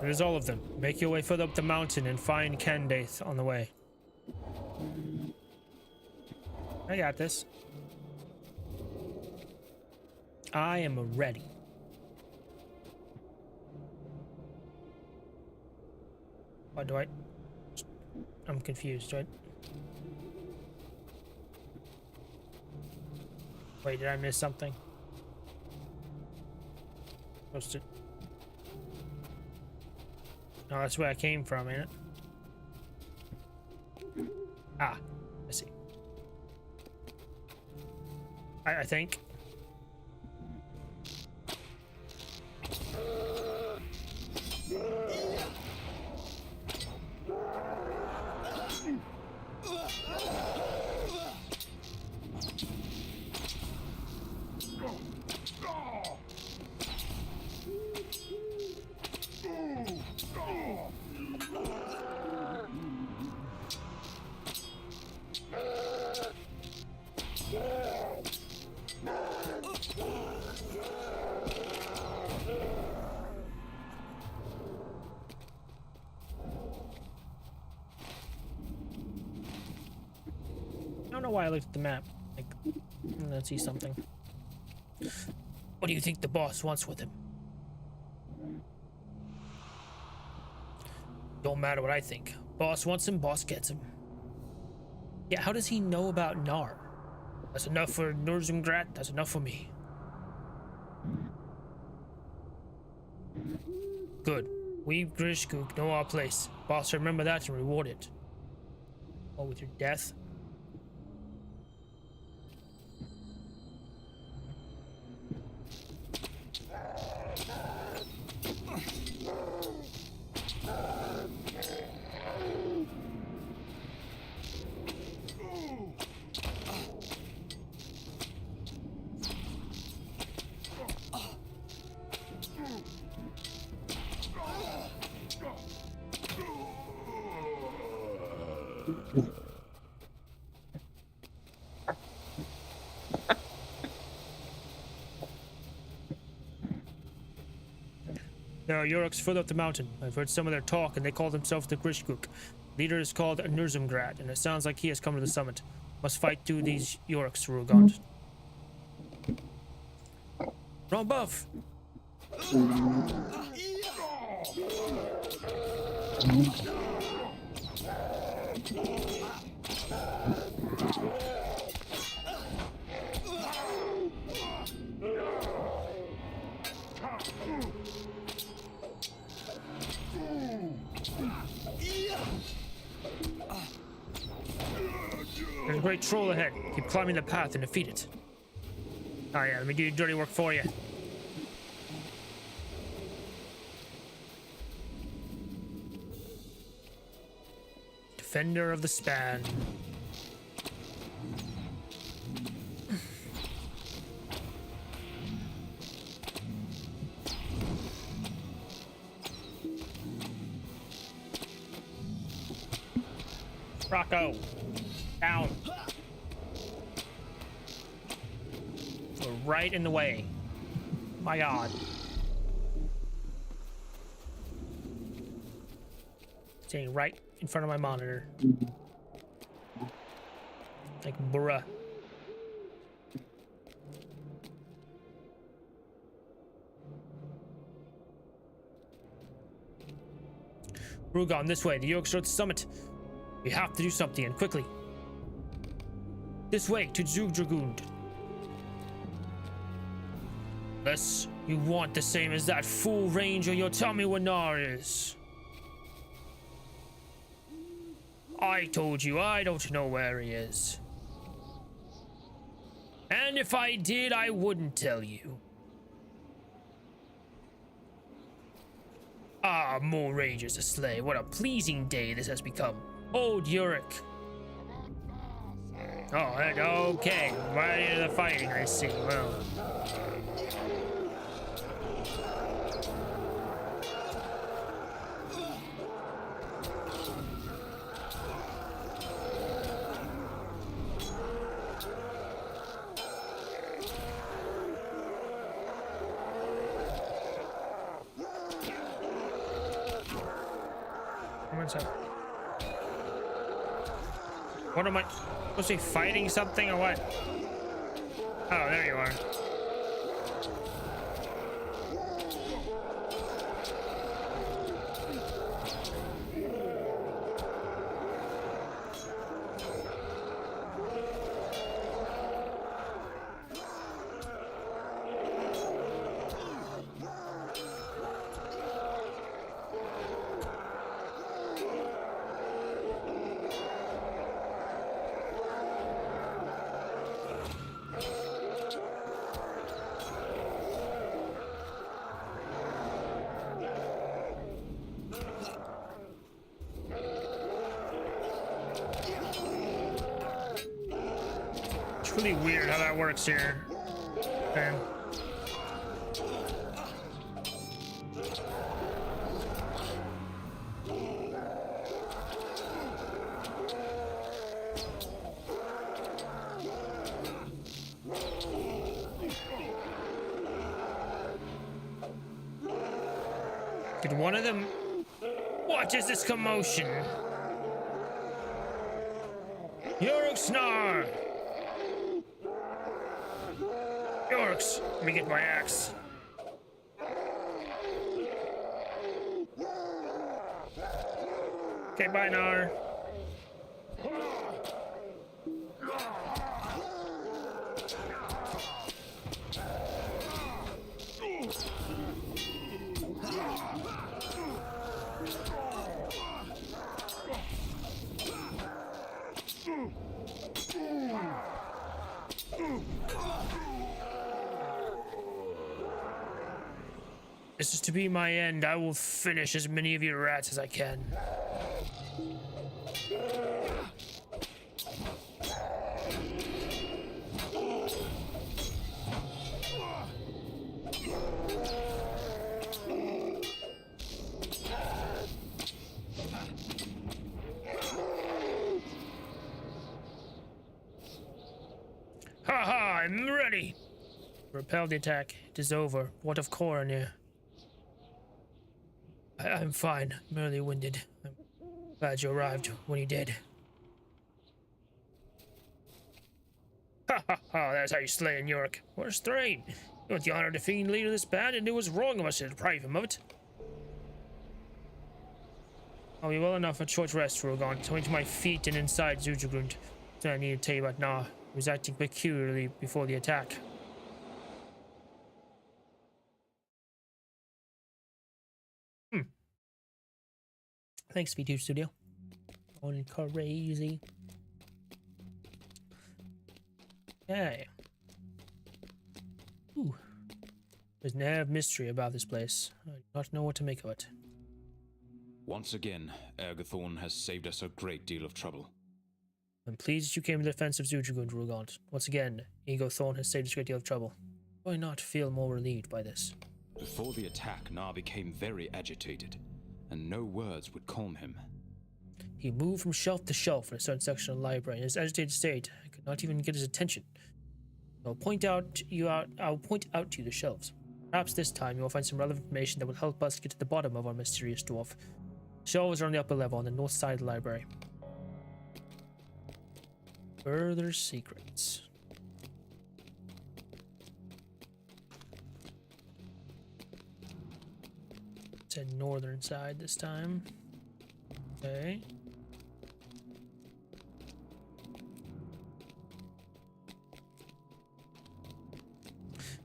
It is all of them. Make your way further up the mountain and find Candace on the way. I got this. I am ready. What do I... I'm confused, right? Wait, did I miss something? Supposed to... No, that's where I came from, ain't it? Ah, I see. I think. I don't know why I looked at the map. Like, let's see something. What do you think the boss wants with him? Don't matter what I think. Boss wants him, boss gets him. Yeah, how does he know about Nar? That's enough for Nurzumgrat, that's enough for me. Good. We Grishkook know our place. Boss, remember that and reward it. Oh, with your death? There are Yurks further up the mountain. I've heard some of their talk, and they call themselves the Grishkook. Leader is called Nurzumgrat, and it sounds like he has come to the summit. Must fight through these Yurks, Rugond. Wrong buff! There's a great troll ahead. Keep climbing the path and defeat it. Oh yeah, let me do your dirty work for you. Defender of the span. Rocco. Down. We're right in the way. My God. Staying right in front of my monitor. Like, bruh. Rugon, this way. The Yorks are at the summit. We have to do something, and quickly. This way, to Zugdragund. Unless you want the same as that fool ranger, you'll tell me where Nar is. I told you, I don't know where he is. And if I did, I wouldn't tell you. Ah, more rangers to slay. What a pleasing day this has become. Old Yurik. Oh, okay. Right into the fighting, I see. Well. What's up? What am I supposed to be fighting something or what? Oh, there you are. It's really weird how that works here. Okay. Did one of them... What is this commotion? Yorksnar! Yorks, let me get my axe. Okay, bye, Nar. This is to be my end. I will finish as many of you rats as I can. Ha ha! I'm ready! Repel the attack. It is over. What of Coroner? I'm fine, merely winded. I'm glad you arrived when you did. Ha ha ha, that's how you slay in York. What a strain. You want the honor of defeating the leader of this band, and it was wrong of us to deprive him of it. I'll be well enough at short rest, Rugon. Coming to my feet and inside Zujugrund. Then I need to tell you about Na, who was acting peculiarly before the attack. Thanks, V2 Studio. On crazy. Okay. Ooh. There's an air of mystery about this place. I do not know what to make of it. Once again, Ergothorn has saved us a great deal of trouble. I'm pleased you came to the defense of Zujugun, Rugant. Once again, Ego Thorn has saved us a great deal of trouble. Do I not feel more relieved by this? Before the attack, Na became very agitated, and no words would calm him. He moved from shelf to shelf in a certain section of the library. In his agitated state, I could not even get his attention. I'll point out to you the shelves. Perhaps this time you will find some relevant information that will help us get to the bottom of our mysterious dwarf. Shelves are on the upper level on the north side of the library. Further secrets. It's a northern side this time. Okay.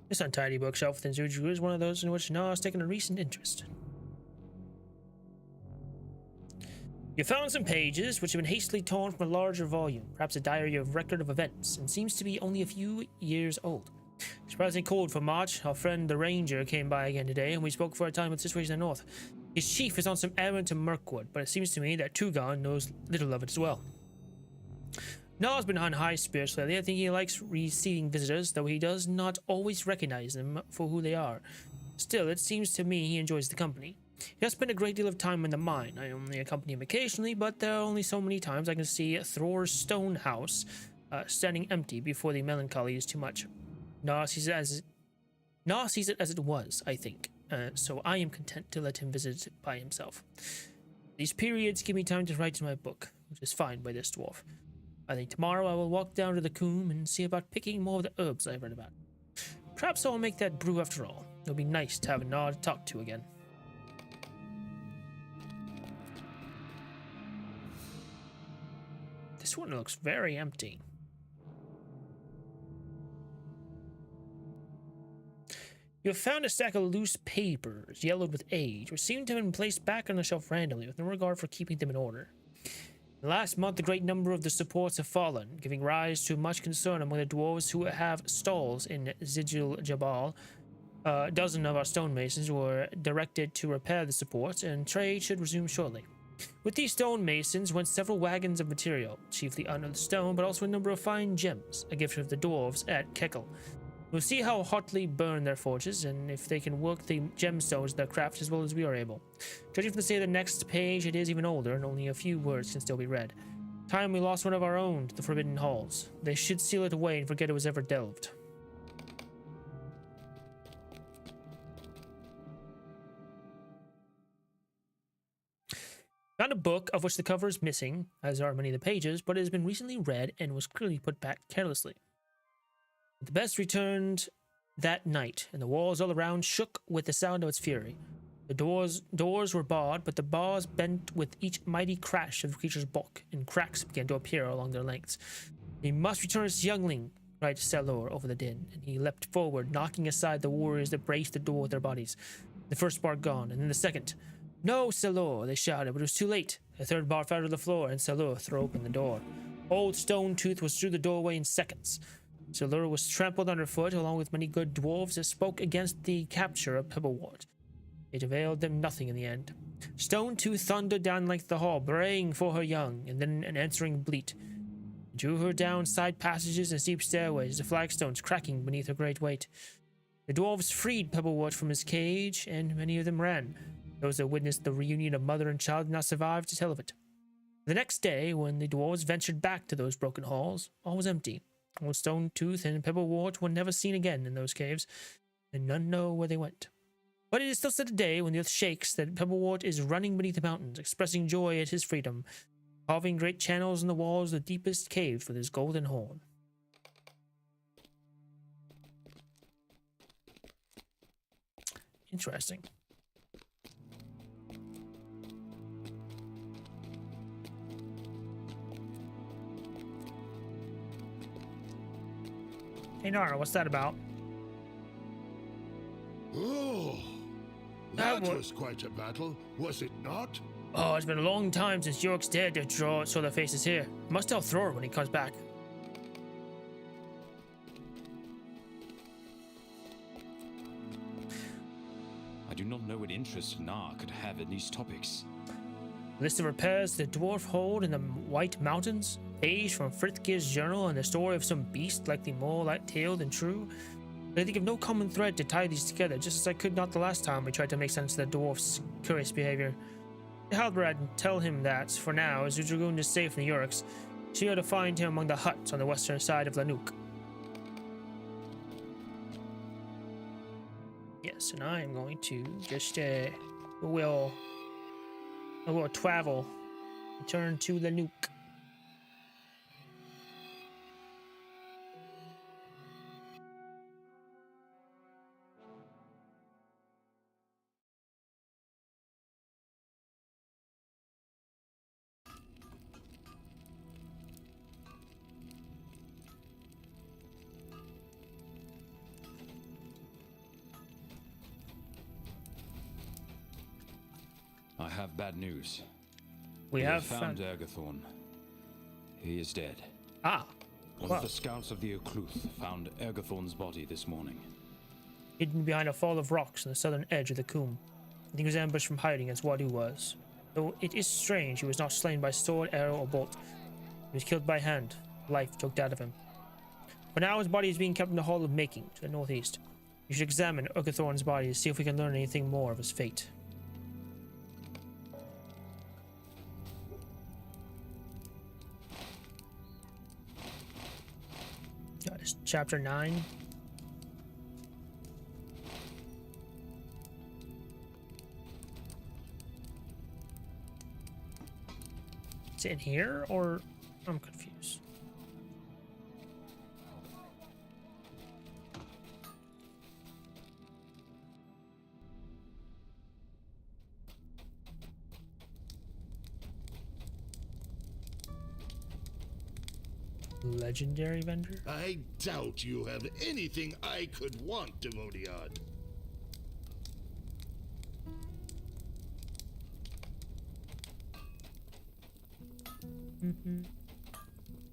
This untidy bookshelf within Zuju is one of those in which Na has taken a recent interest. You found some pages which have been hastily torn from a larger volume, perhaps a diary of record of events, and seems to be only a few years old. Surprisingly cold for March. Our friend the Ranger came by again today, and we spoke for a time about the situation in the north. His chief is on some errand to Mirkwood, but it seems to me that Tugon knows little of it as well. Na's been on high spirits lately. I think he likes receiving visitors, though he does not always recognize them for who they are. Still, it seems to me he enjoys the company. He has spent a great deal of time in the mine. I only accompany him occasionally, but there are only so many times I can see Thror's stone house standing empty before the melancholy is too much. Na sees it as it was, I think, so I am content to let him visit it by himself. These periods give me time to write in my book, which is fine by this dwarf. I think tomorrow I will walk down to the coombe and see about picking more of the herbs I've read about. Perhaps I'll make that brew after all. It'll be nice to have a Nod to talk to again. This one looks very empty. You have found a stack of loose papers, yellowed with age, which seem to have been placed back on the shelf randomly, with no regard for keeping them in order. Last month, a great number of the supports have fallen, giving rise to much concern among the dwarves who have stalls in Zidjil Jabal. A dozen of our stonemasons were directed to repair the supports, and trade should resume shortly. With these stonemasons went several wagons of material, chiefly unearthed stone, but also a number of fine gems, a gift of the dwarves at Kekel. We'll see how hotly burn their forges, and if they can work the gemstones in their craft as well as we are able. Judging from the state of the next page, it is even older, and only a few words can still be read. Time we lost one of our own to the Forbidden Halls. They should seal it away and forget it was ever delved. Found a book of which the cover is missing, as are many of the pages, but it has been recently read and was clearly put back carelessly. The best returned that night, and the walls all around shook with the sound of its fury. The doors were barred, but the bars bent with each mighty crash of the creature's bulk, and cracks began to appear along their lengths. "He must return his youngling," cried Salor over the din, and he leapt forward, knocking aside the warriors that braced the door with their bodies. The first bar gone, and then the second. "No, Salor!" they shouted, but it was too late. A third bar fell to the floor, and Salor threw open the door. Old Stone Tooth was through the doorway in seconds. Salur was trampled underfoot, along with many good dwarves that spoke against the capture of Pebblewort. It availed them nothing in the end. Stone Tooth thundered down length the hall, braying for her young, and then an answering bleat. He drew her down side passages and steep stairways, the flagstones cracking beneath her great weight. The dwarves freed Pebblewort from his cage, and many of them ran. Those that witnessed the reunion of mother and child did not survive to tell of it. The next day, when the dwarves ventured back to those broken halls, all was empty. Old Stone Tooth and Pebblewort were never seen again in those caves, and none know where they went. But it is still said today, when the earth shakes, that Pebblewort is running beneath the mountains, expressing joy at his freedom, carving great channels in the walls of the deepest caves with his golden horn. Interesting. Hey Nara, what's that about? Oh, That that wa- was quite a battle, was it not? Oh, it's been a long time since York's dead to show their faces here. Must tell Thror when he comes back. I do not know what interest Nar could have in these topics. List of repairs the dwarf hold in the White Mountains. Page from Frithgear's journal and the story of some beast likely more light-tailed than true. I think of no common thread to tie these together, just as I could not the last time we tried to make sense of the dwarf's curious behavior. Halbrad and tell him that, for now, as Udragoon is safe in the Yurks, she ought to find him among the huts on the western side of Lanuk. Yes, and I am going to just, will travel, return to Lanuk. I have bad news. We have found Ergathorn. He is dead. Ah, One well, of the scouts of the Okluth found Ergathorn's body this morning. hidden behind a fall of rocks on the southern edge of the coombe. I think he was ambushed from hiding as Wadu was. Though it is strange he was not slain by sword, arrow, or bolt. He was killed by hand, life choked out of him. For now his body is being kept in the Hall of Making, to the northeast. You should examine Ergathorn's body to see if we can learn anything more of his fate. That is chapter 9. it in here, or I'm confused. Legendary vendor? I doubt you have anything I could want, Devodiad.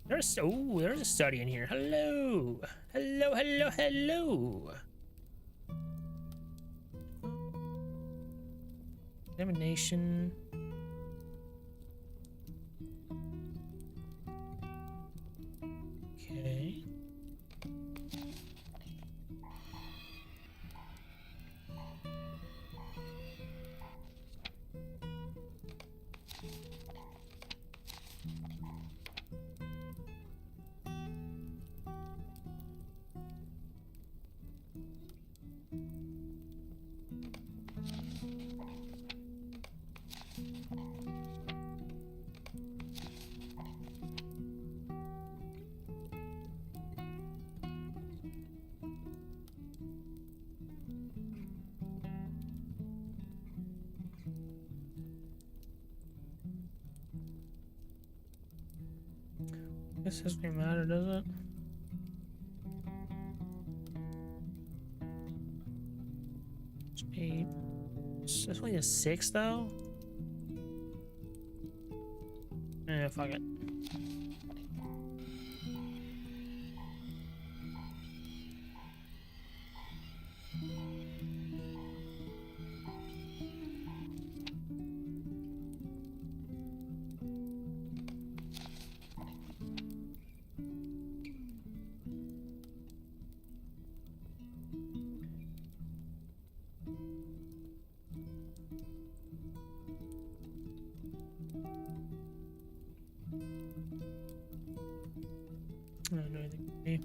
There's a study in here. Hello. Hello, hello, hello. Examination. Okay. This doesn't matter, does it? Speed. It's only a 6 though? Eh, fuck it. I don't know anything for me.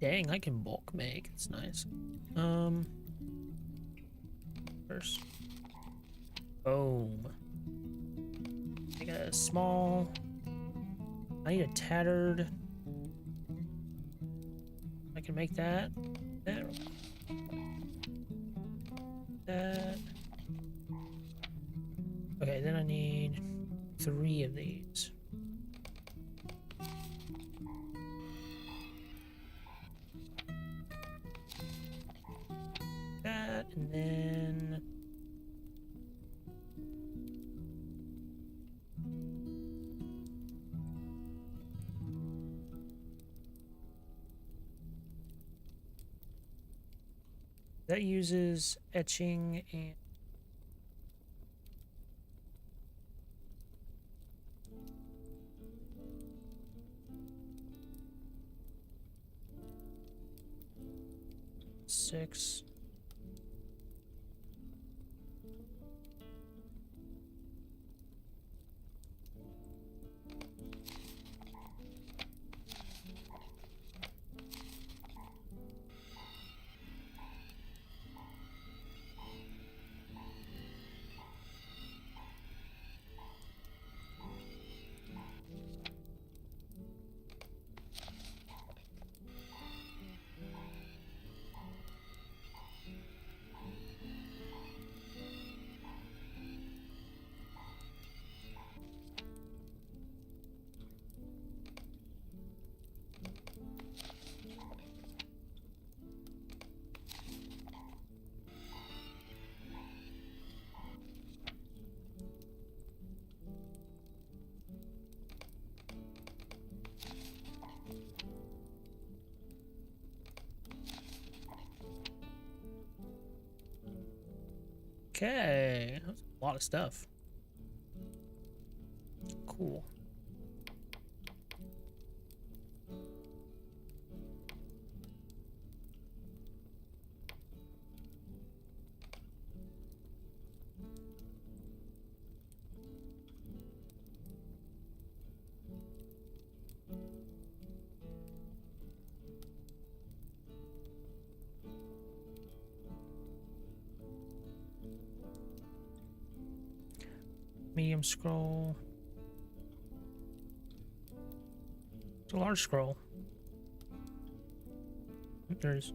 Dang, I can bulk make. It's nice. First. Boom. I got a small. I need a tattered. I can make that. That. That. Okay, then I need 3 of these. That, and then that uses etching and six. Okay, that's a lot of stuff. Cool. Medium scroll. It's a large scroll. There's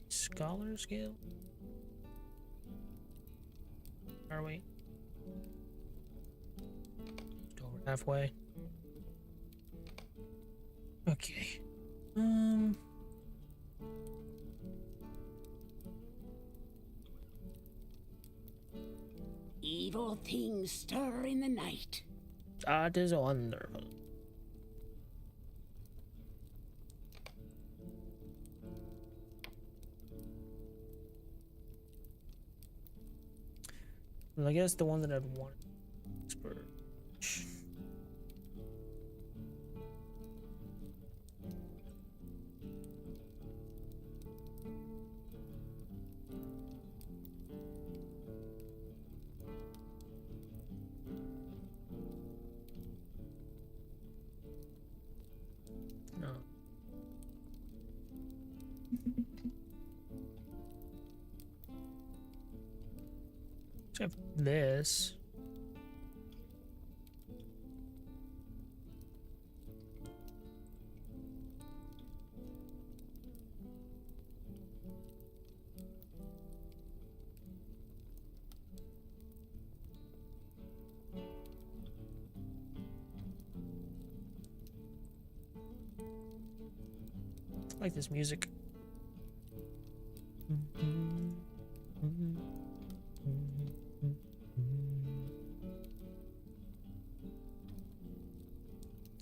Scholar skill. Are we? Just over halfway. Okay. Evil things stir in the night. That is wonderful. Well, I guess the one that I'd want. No. Except this. I like this music.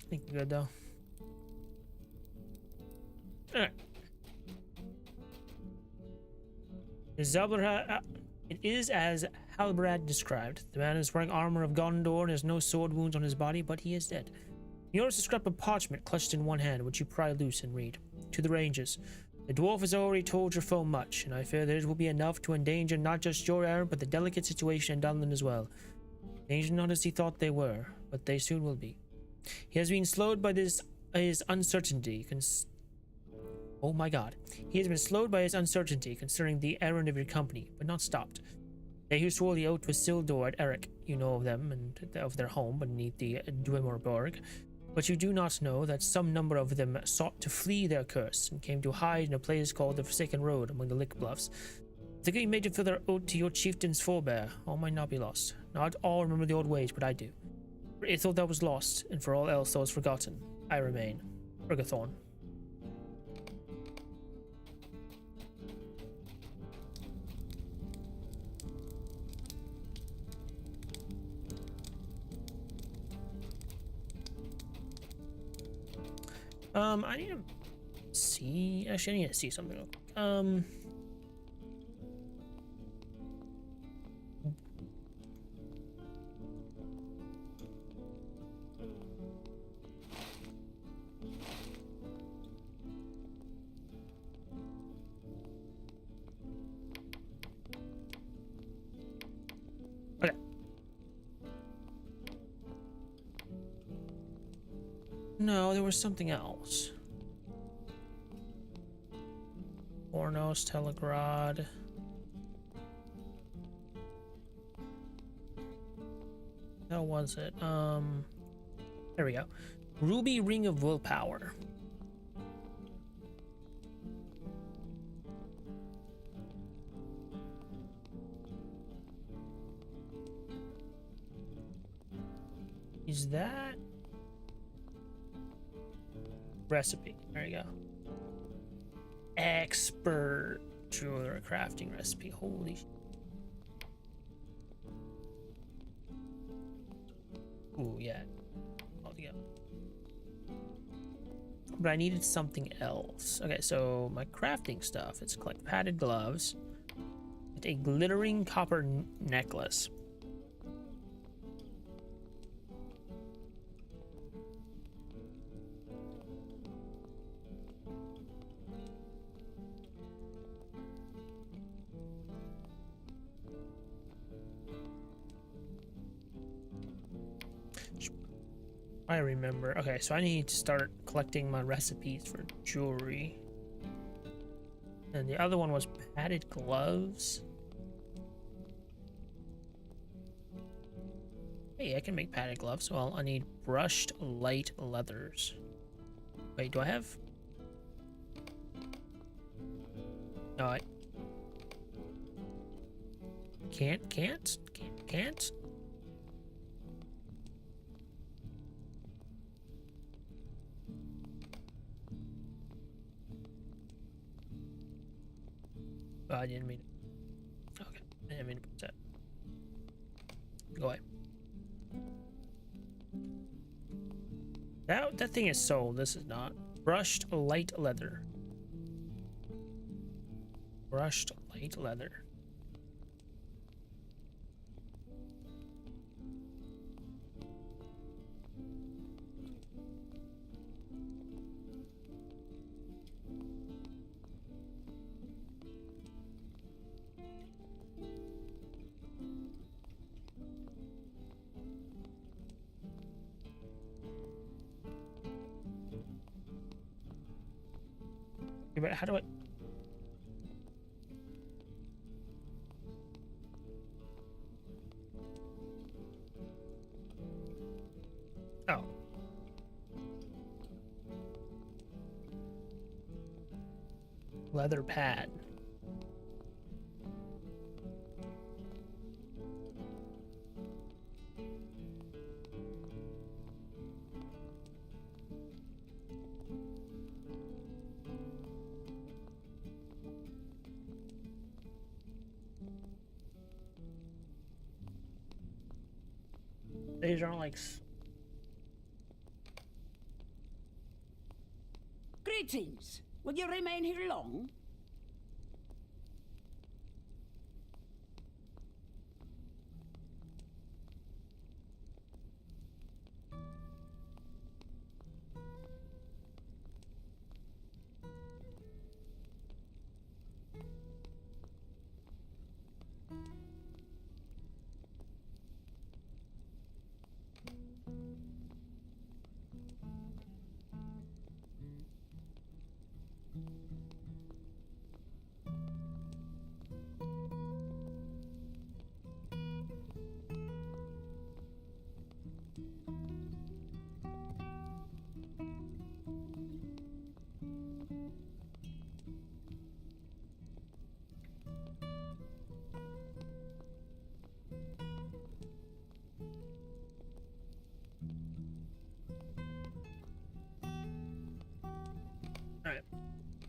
I think we're good though. Alright. It is as Halbrad described. The man is wearing armor of Gondor and has no sword wounds on his body, but he is dead. He orders a scrap of parchment clutched in one hand, which you pry loose and read. To the Rangers. The dwarf has already told your foe much, and I fear that it will be enough to endanger not just your heir, but the delicate situation in Dunland as well. Danger not as he thought they were, but they soon will be. He has been slowed by his uncertainty. Oh my god. He has been slowed by his uncertainty concerning the errand of your company, but not stopped. They who swore the oath with Sildor at Eric, you know of them and of their home beneath the Dwemerborg, but you do not know that some number of them sought to flee their curse and came to hide in a place called the Forsaken Road among the Lick Bluffs. The you made to fill their oath to your chieftain's forebear. All might not be lost. Not all remember the old ways, but I do. For Ithil that was lost, and for all else that was forgotten, I remain. Urgathorn. I need to see. Actually, I need to see something real quick. Okay. No, there was something else. Ornos, Telegrad. How was it? There we go. Ruby Ring of Willpower. Is that recipe? There you go. Expert jeweler crafting recipe. Holy sh. Ooh, yeah. All together. But I needed something else. Okay, so my crafting stuff. It's collect padded gloves. It's a glittering copper necklace. I remember. Okay, so I need to start collecting my recipes for jewelry. And the other one was padded gloves. Hey, I can make padded gloves. Well, I need brushed light leathers. Wait, do I have? No, I can't. Oh, I didn't mean it. Okay, I didn't mean to put that. Go away. That thing is sold. This is not. Brushed light leather. Brushed light leather. But how do I? Oh. Leather pad. These aren't like. Greetings. Will you remain here long?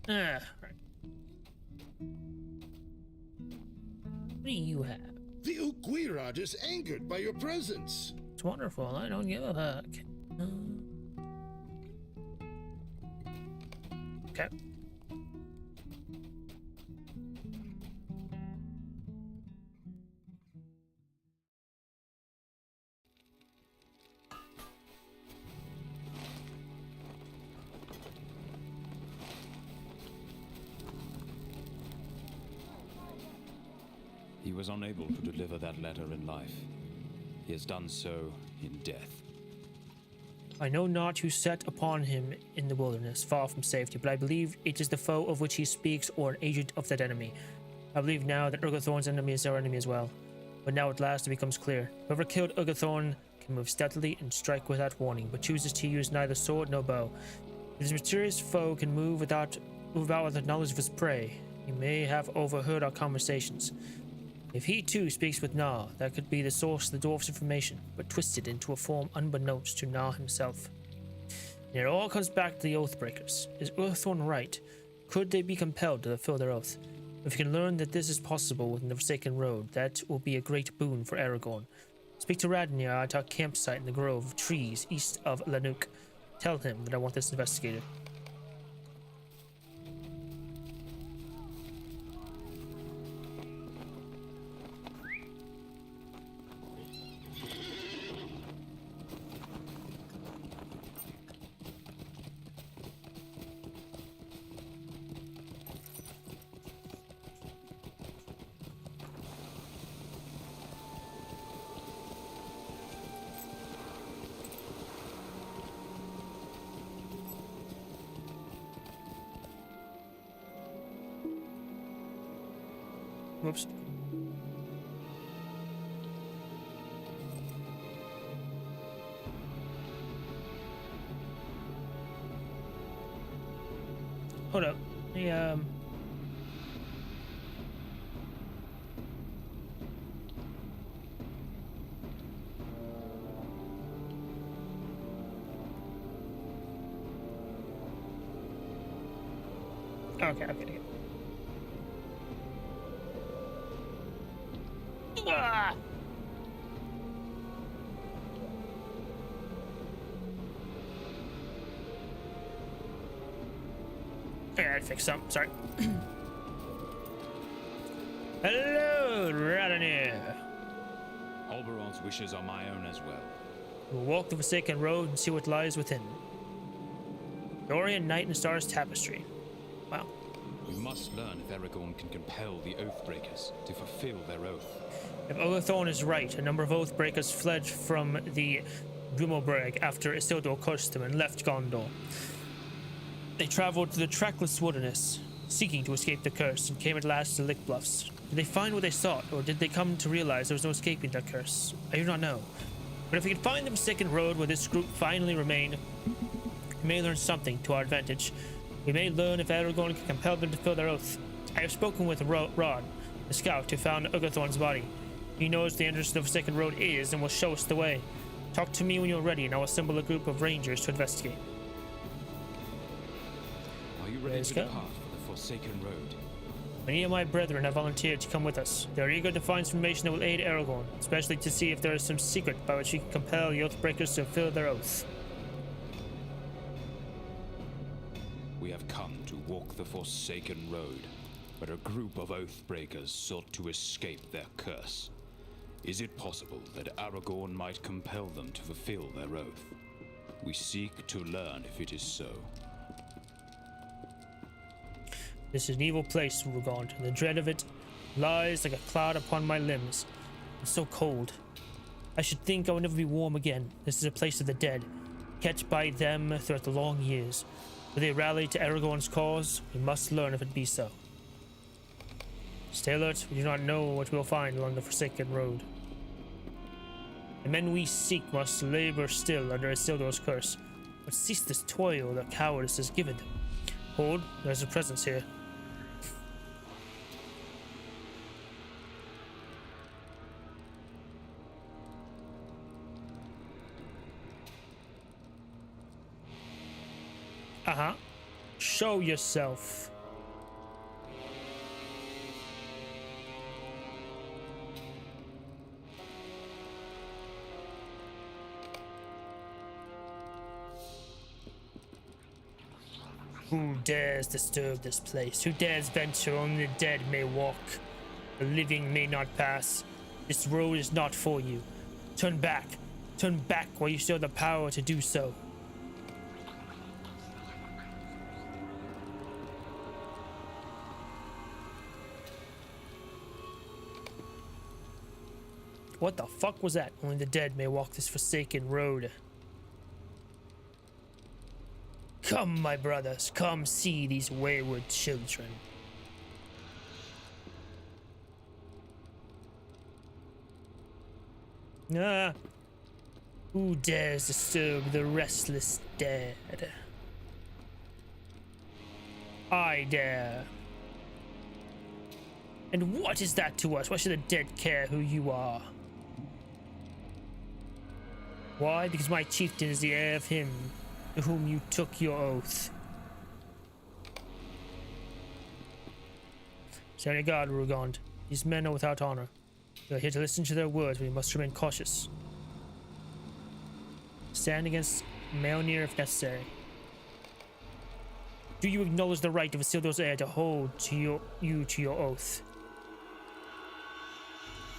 Alright. Right. What do you have? The Uguirad is angered by your presence. It's wonderful. I don't give a fuck. Okay. He was unable to deliver that letter in life. He has done so in death. I know not who set upon him in the wilderness, far from safety, but I believe it is the foe of which he speaks, or an agent of that enemy. I believe now that Urgathorn's enemy is our enemy as well. But now at last it becomes clear. Whoever killed Urgathorn can move stealthily and strike without warning, but chooses to use neither sword nor bow. If this mysterious foe can move about without knowledge of his prey, he may have overheard our conversations. If he too speaks with Na, that could be the source of the dwarf's information, but twisted into a form unbeknownst to Na himself. And it all comes back to the Oathbreakers. Is Urthorn right? Could they be compelled to fulfill their oath? If you can learn that this is possible within the Forsaken Road, that will be a great boon for Aragorn. Speak to Radnir at our campsite in the grove of trees east of Lanuk. Tell him that I want this investigated. Whoops. Hold up. The okay. Ah! I gotta fix something, sorry. Hello, Radanir. Alberon's wishes are my own as well. We'll walk the Forsaken Road and see what lies within. The Orient Night and Stars Tapestry. Wow. We must learn if Aragorn can compel the Oathbreakers to fulfill their oath. If Ogathorn is right, a number of Oathbreakers fled from the Grumobreg after Isildur cursed them and left Gondor. They traveled to the trackless wilderness, seeking to escape the curse, and came at last to Lick Bluffs. Did they find what they sought, or did they come to realize there was no escaping that curse? I do not know. But if we can find the Forsaken Road where this group finally remain, we may learn something to our advantage. We may learn if Aragorn can compel them to fulfill their oath. I have spoken with Rod, the scout who found Ogathorn's body. He knows the entrance to the Forsaken Road is and will show us the way. Talk to me when you're ready, and I will assemble a group of rangers to investigate. Are you ready to depart for the Forsaken Road? Many of my brethren have volunteered to come with us. They are eager to find information that will aid Aragorn, especially to see if there is some secret by which he can compel the Oathbreakers to fulfill their oath. We have come to walk the Forsaken Road, where a group of Oathbreakers sought to escape their curse. Is it possible that Aragorn might compel them to fulfill their oath? We seek to learn if it is so. This is an evil place, Rugond, and the dread of it lies like a cloud upon my limbs. It's so cold. I should think I will never be warm again. This is a place of the dead, kept by them throughout the long years. Will they rally to Aragorn's cause? We must learn if it be so. Stay alert, we do not know what we will find along the Forsaken Road. The men we seek must labor still under Isildur's curse, but cease this toil that cowardice has given them. Hold, there's a presence here. Uh-huh. Show yourself. Who dares disturb this place? Who dares venture? Only the dead may walk. The living may not pass. This road is not for you. Turn back. Turn back while you still have the power to do so. What the fuck was that? Only the dead may walk this forsaken road. Come, my brothers, come see these wayward children. Ah, who dares disturb the restless dead? I dare. And what is that to us? Why should the dead care who you are? Why? Because my chieftain is the heir of him to whom you took your oath. Stand guard, Rugond. These men are without honor. We are here to listen to their words, but we must remain cautious. Stand against Mjolnir if necessary. Do you acknowledge the right of Isildur's heir to hold you to your oath?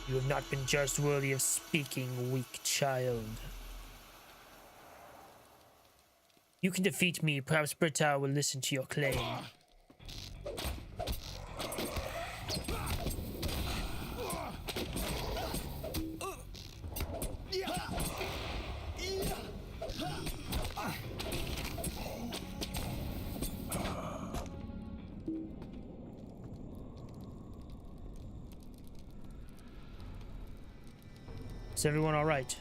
You have not been judged worthy of speaking, weak child. You can defeat me. Perhaps Britta will listen to your claim. Is everyone all right?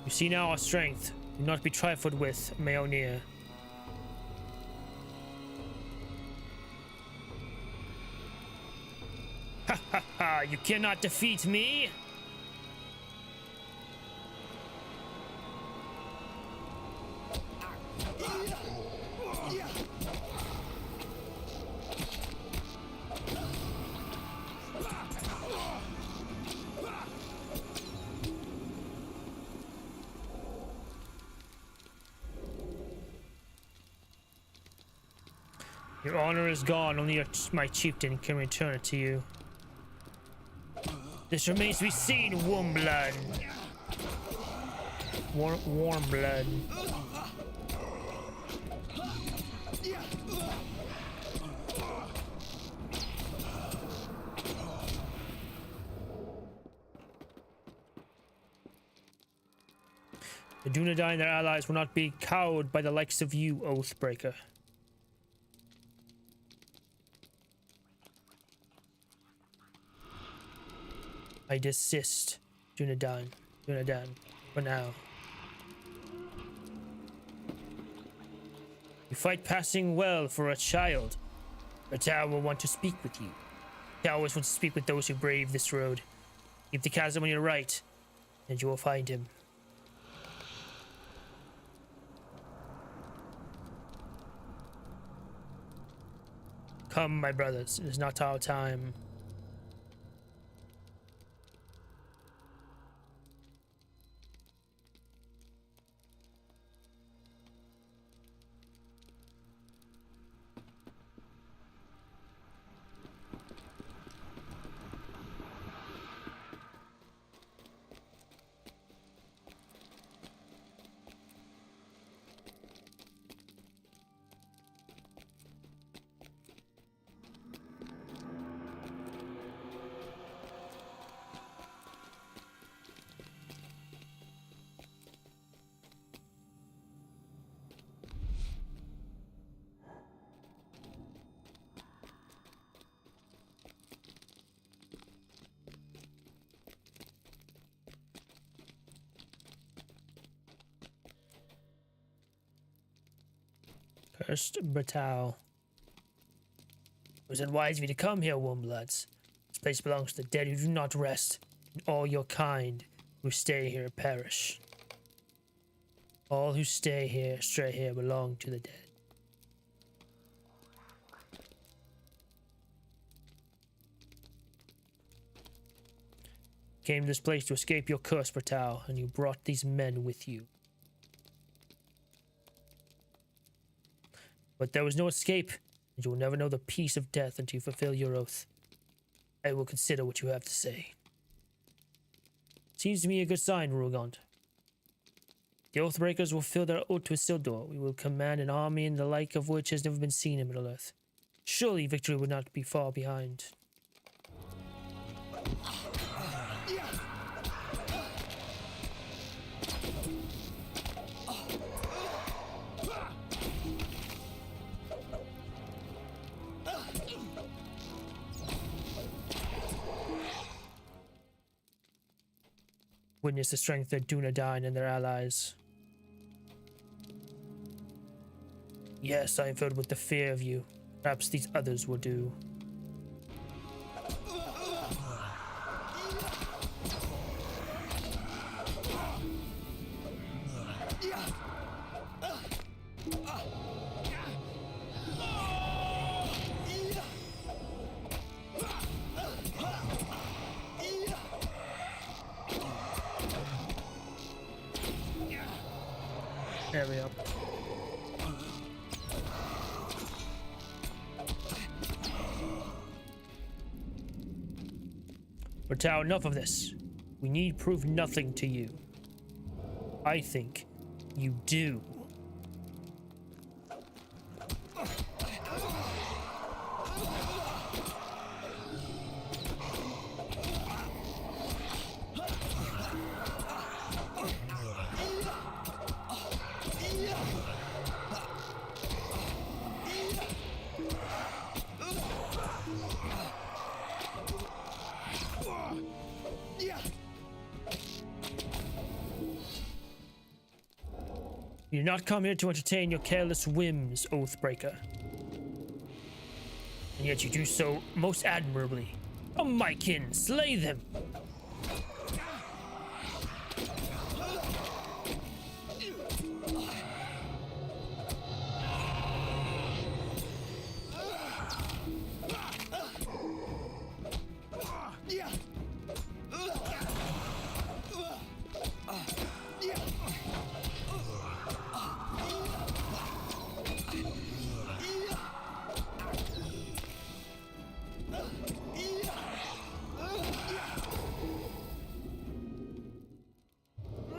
You see now our strength. Do not be trifled with, Maeonir. Ha ha ha! You cannot defeat me! Your honor is gone. Only my chieftain can return it to you. This remains to be seen, Warmblood. Warmblood. The Dunedain and their allies will not be cowed by the likes of you, Oathbreaker. I desist, Dunedain, for now. You fight passing well for a child. Bertal will want to speak with you. He always wants to speak with those who brave this road. Keep the chasm on your right, and you will find him. Come, my brothers, it is not our time. Cursed Bertal. It was unwise of you to come here, Warmbloods. This place belongs to the dead who do not rest, and all your kind who stay here perish. All who stray here belong to the dead. Came to this place to escape your curse, Bertal, and you brought these men with you. But there was no escape, and you will never know the peace of death until you fulfill your oath. I will consider what you have to say. Seems to me a good sign, Rugond. The Oathbreakers will fill their oath to Isildur. We will command an army and the like of which has never been seen in Middle-earth. Surely victory would not be far behind. Witness the strength of Dunedain and their allies. Yes, I am filled with the fear of you. Perhaps these others will do. There we go. Bertal, enough of this. We need prove nothing to you. I think you do. You did not come here to entertain your careless whims, Oathbreaker. And yet you do so most admirably. Come, my kin, slay them!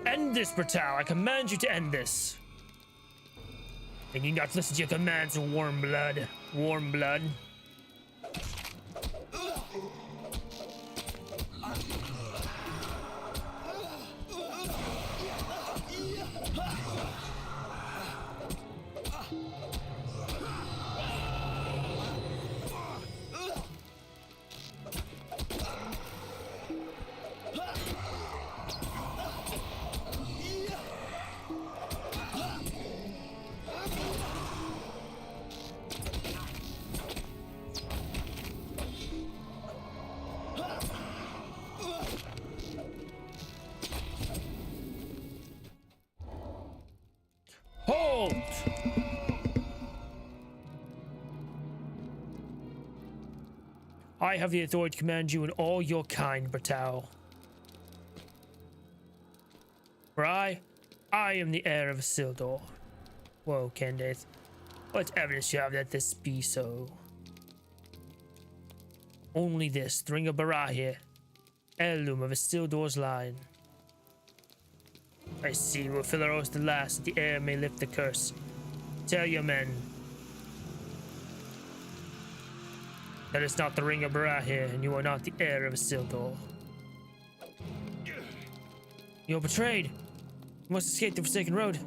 End this, Bertal. I command you to end this. And you not listen to your commands, warm blood. Warm blood. Hold! I have the authority to command you and all your kind, Bertal. For I am the heir of Isildur. Whoa, Candace. What evidence you have that this be so? Only this, the Ring of Barahir, heirloom of Isildur's line. I see, will Philaros the last, that the heir may lift the curse. Tell your men that it's not the Ring of Barahir, and you are not the heir of Isildur. You are betrayed. You must escape the Forsaken Road.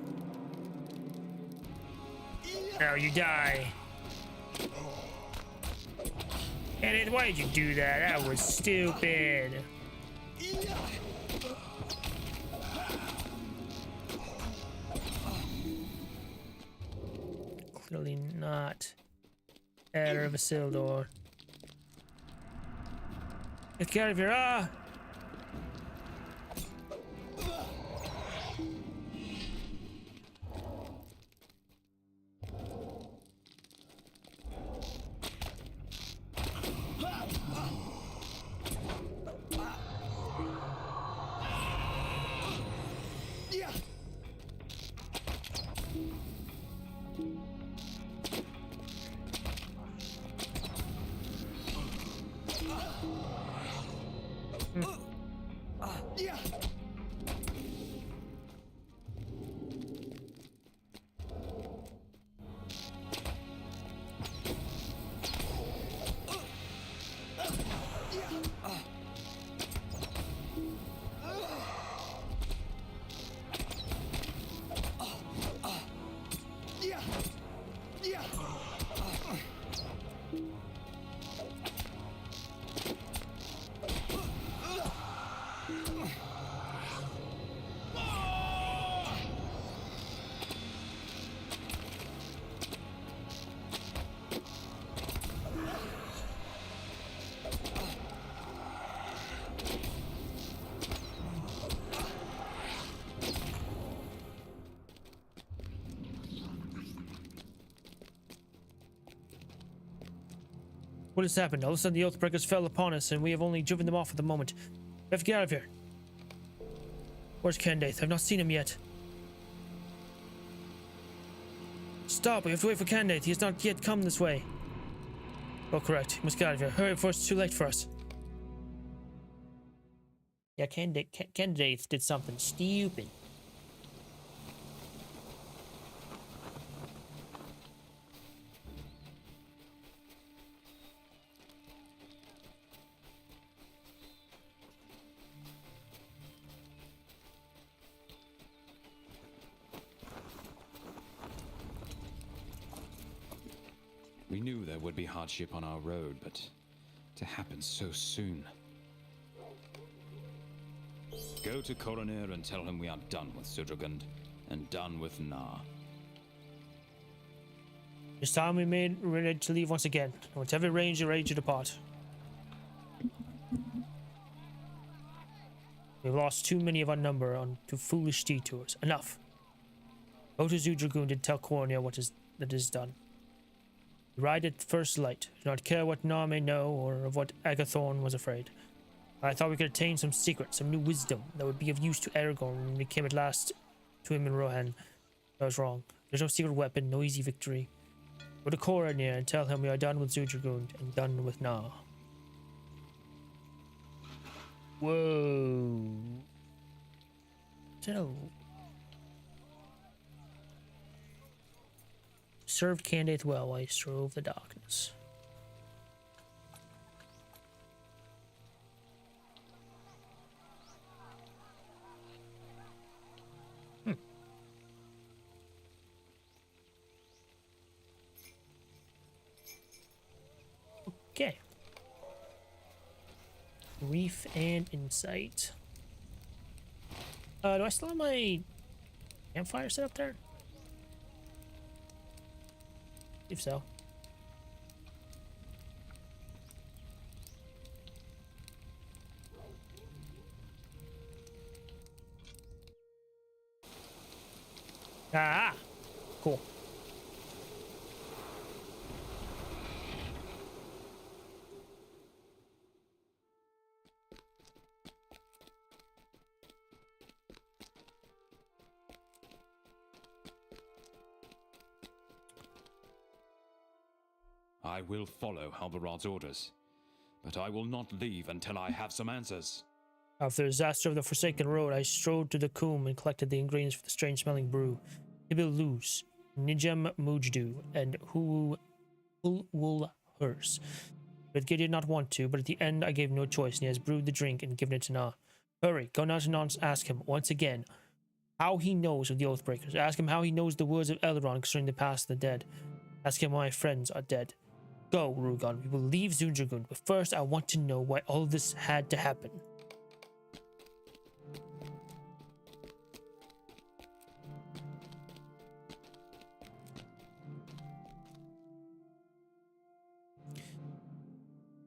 Now you die. And why did you do that? That was stupid. Clearly not heir of Isildur. Get out of here! Ah! What has happened? All of a sudden the Oathbreakers fell upon us, and we have only driven them off at the moment. We have to get out of here. Where's Candace? I've not seen him yet. Stop! We have to wait for Candace. He has not yet come this way. Oh, correct. We must get out of here. Hurry before it's too late for us. Yeah, Candace did something stupid. We knew there would be hardship on our road, but to happen so soon. Go to Coroner and tell him we are done with Sudrugund. and done with Na. It's time we made ready to leave once again. Whatever range you're ready to depart. We've lost too many of our number on to foolish detours. Enough. Go to Zudragoon to tell Cornea that is done. Ride at first light. Do not care what Na may know or of what Agathorn was afraid. I thought we could attain some secret, some new wisdom that would be of use to Aragorn when we came at last to him in Rohan. I was wrong. There's no secret weapon, no easy victory. Go to Cornea and tell him we are done with Zudragoon and done with Na. Whoa. Served candidate well while he strove the darkness. Okay. Reef and insight. Do I still have my campfire set up there? If so. Ah, cool. I will follow Halberod's orders, but I will not leave until I have some answers. After the disaster of the Forsaken Road, I strode to the coombe and collected the ingredients for the strange-smelling brew. Tibil Luz, Nijem Mujdu, and Hulwul Hers. But Gid did not want to, but at the end I gave no choice, and he has brewed the drink and given it to Na. Hurry, go now to Na and ask him, once again, how he knows of the Oathbreakers. Ask him how he knows the words of Elrond concerning the past of the dead. Ask him why my friends are dead. Go, Rugon, we will leave Zudragoon, but first I want to know why all of this had to happen.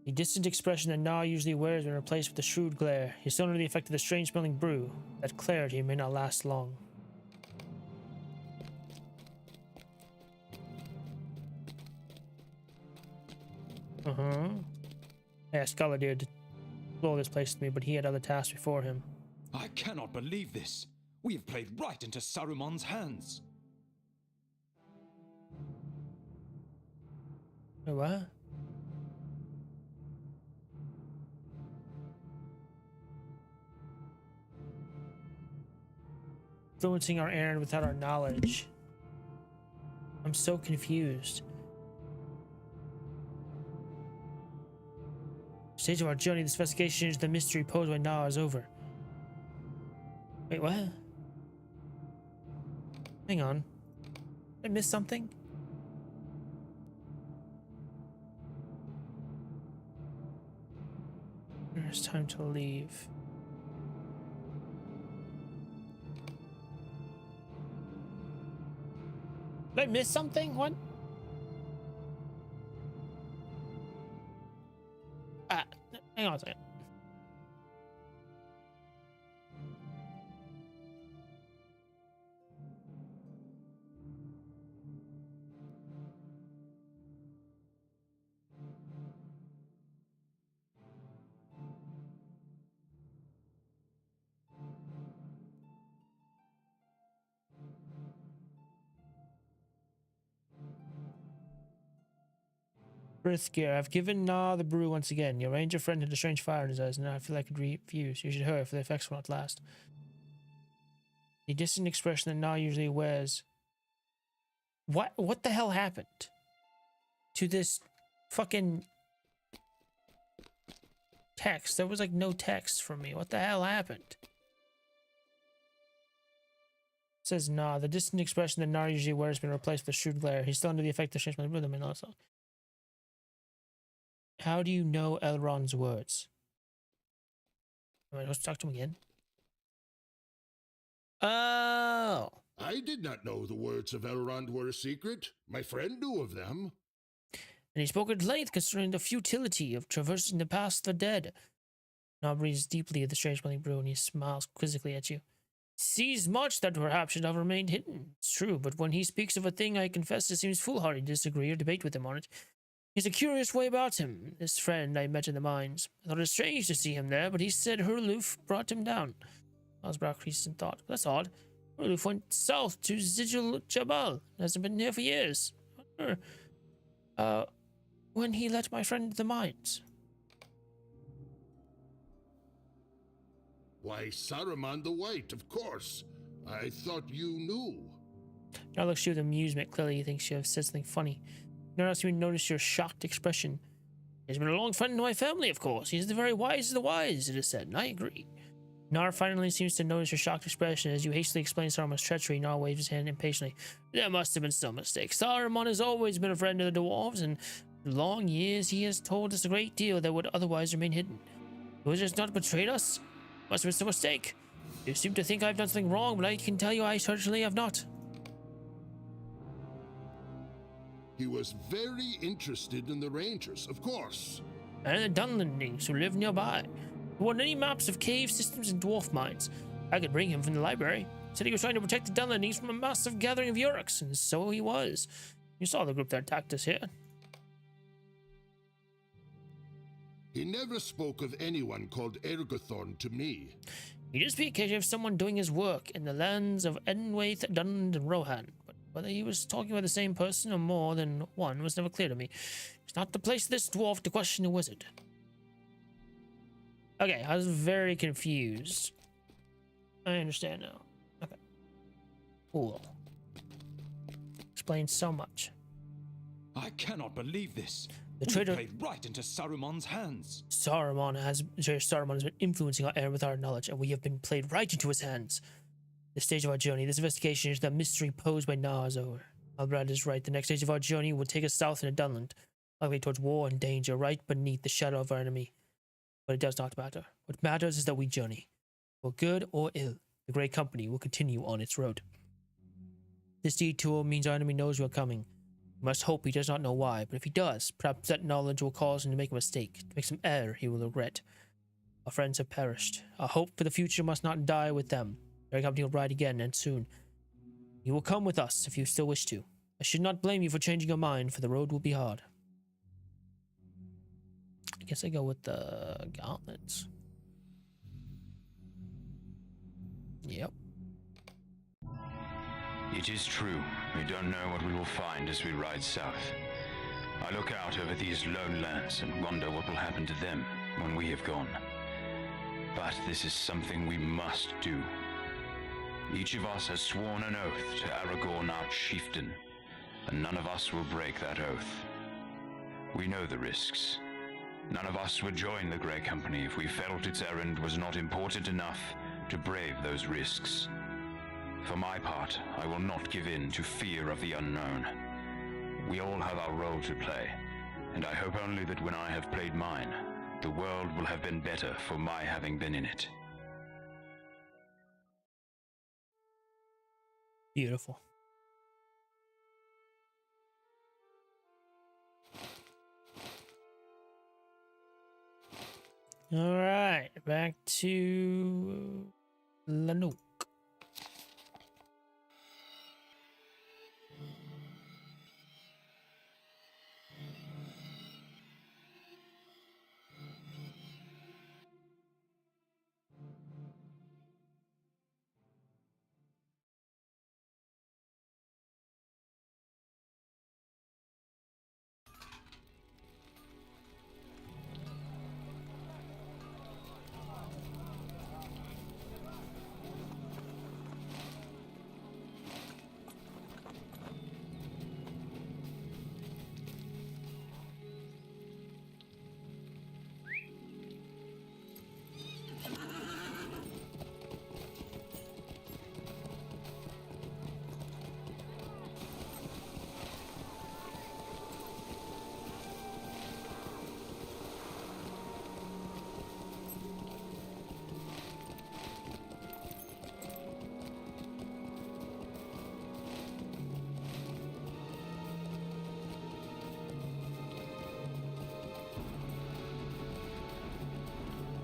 The distant expression that Na usually wears when replaced with a shrewd glare. He's still under the effect of the strange-smelling brew. That clarity may not last long. Yeah, Skaladir did blow this place with me, but he had other tasks before him. I cannot believe this. We have played right into Saruman's hands. Wait, what? Influencing our errand without our knowledge. I'm so confused. Stage of our journey, this investigation into the mystery posed by Na is over. Wait, what? Hang on. Did I miss something? It's time to leave. Did I miss something? What? Hang on a second. Brithgear, I've given Na the brew once again. Your ranger friend had a strange fire in his eyes, and now I feel like I could refuse. You should hurry, for the effects will not last. The distant expression that Na usually wears. What the hell happened to this fucking text? There was like no text from me. What the hell happened? It says Na. The distant expression that Na usually wears has been replaced with a shrewd glare. He's still under the effect of strange rhythm and also. How do you know Elrond's words? Am I supposed to talk to him again? Oh, I did not know the words of Elrond were a secret. My friend knew of them. And he spoke at length concerning the futility of traversing the paths of the dead. Now breathes deeply of the strange smelling brew, and he smiles quizzically at you. Sees much that perhaps should have remained hidden. It's true, but when he speaks of a thing, I confess it seems foolhardy to disagree or debate with him on it. He's a curious way about him, this friend I met in the mines. I thought it strange to see him there, but he said Hurloof brought him down. Osbrow creased in thought. That's odd. Hurloof went south to Zidjil Jabal. Hasn't been here for years. When he let my friend into the mines. Why, Saruman the White, of course. I thought you knew. Now looks at you with amusement. Clearly, he thinks you have said something funny. Nor else you notice your shocked expression. He's been a long friend of my family, of course. He's the very wisest of the wise, it is said, and I agree. Nar finally seems to notice your shocked expression as you hastily explain Saruman's treachery. Nar waves his hand impatiently. There must have been some mistake. Saruman has always been a friend of the dwarves, and for long years he has told us a great deal that would otherwise remain hidden. The wizard has not betrayed us. Must have been some mistake. You seem to think I've done something wrong, but I can tell you I certainly have not. He was very interested in the Rangers, of course. And the Dunlendings who live nearby. Who want any maps of cave systems and dwarf mines. I could bring him from the library. Said he was trying to protect the Dunlendings from a massive gathering of Yurks, and so he was. You saw the group that attacked us here. He never spoke of anyone called Ergothorn to me. He did speak occasionally of someone doing his work in the lands of Enedwaith, Dunland, and Rohan, but whether he was talking about the same person or more than one was never clear to me. It's not the place of this dwarf to question a wizard. Okay, I was very confused. I understand now. Okay. Cool. Explains so much. I cannot believe this. The We traitor played right into Saruman's hands. Saruman has been influencing our air with our knowledge, and we have been played right into his hands. This stage of our journey, this investigation is the mystery posed by Nar is over. Albrad is right. The next stage of our journey will take us south into Dunland, likely towards war and danger, right beneath the shadow of our enemy. But it does not matter. What matters is that we journey. For good or ill, the Grey Company will continue on its road. This detour means our enemy knows we are coming. We must hope he does not know why, but if he does, perhaps that knowledge will cause him to make a mistake, to make some error he will regret. Our friends have perished. Our hope for the future must not die with them. The Grey Company will ride again, and soon. You will come with us if you still wish to. I should not blame you for changing your mind, for the road will be hard. I guess I go with the gauntlets. Yep. It is true. We don't know what we will find as we ride south. I look out over these lone lands and wonder what will happen to them when we have gone. But this is something we must do. Each of us has sworn an oath to Aragorn, our chieftain, and none of us will break that oath. We know the risks. None of us would join the Grey Company if we felt its errand was not important enough to brave those risks. For my part, I will not give in to fear of the unknown. We all have our role to play, and I hope only that when I have played mine, the world will have been better for my having been in it. Beautiful. All right, back to Lanuk.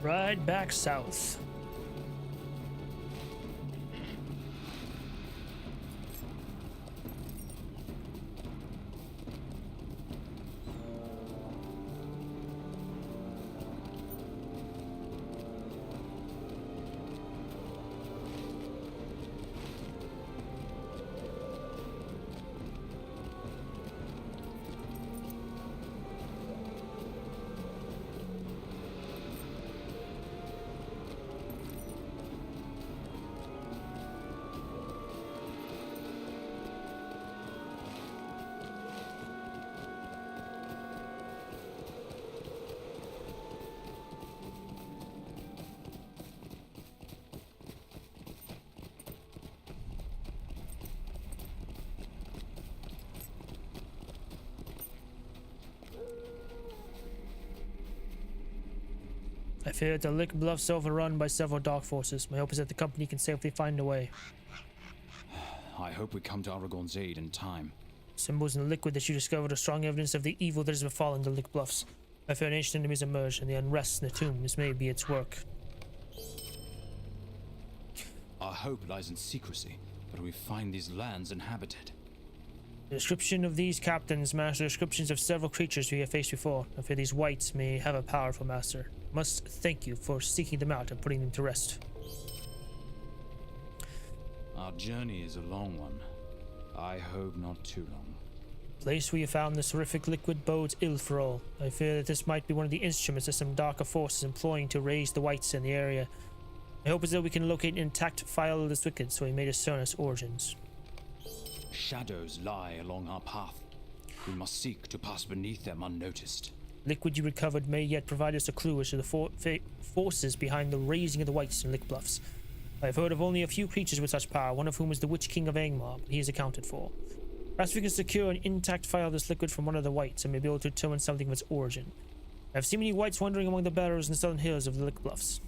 Right back south. I fear that the Lick Bluff's overrun by several dark forces. My hope is that the company can safely find a way. I hope we come to Aragorn's aid in time. Symbols in the liquid that you discovered are strong evidence of the evil that has befallen the Lick Bluffs. I fear ancient enemies emerge, and the unrest in the tombs may be its work. Our hope lies in secrecy, but we find these lands inhabited. The description of these captains match the descriptions of several creatures we have faced before. I fear these wights may have a powerful master. Must thank you for seeking them out and putting them to rest. Our journey is a long one. I hope not too long. The place where you found this horrific liquid bodes ill for all. I fear that this might be one of the instruments that some darker force is employing to raise the wights in the area. My hope is that we can locate an intact file of this wicked so we may discern its origins. Shadows lie along our path. We must seek to pass beneath them unnoticed. Liquid you recovered may yet provide us a clue as to the forces behind the raising of the wights in Lick Bluffs. I have heard of only a few creatures with such power, one of whom is the Witch King of Angmar, but he is accounted for. Perhaps we can secure an intact file of this liquid from one of the wights and may be able to determine something of its origin. I have seen many wights wandering among the barrows in the southern hills of the Lick Bluffs.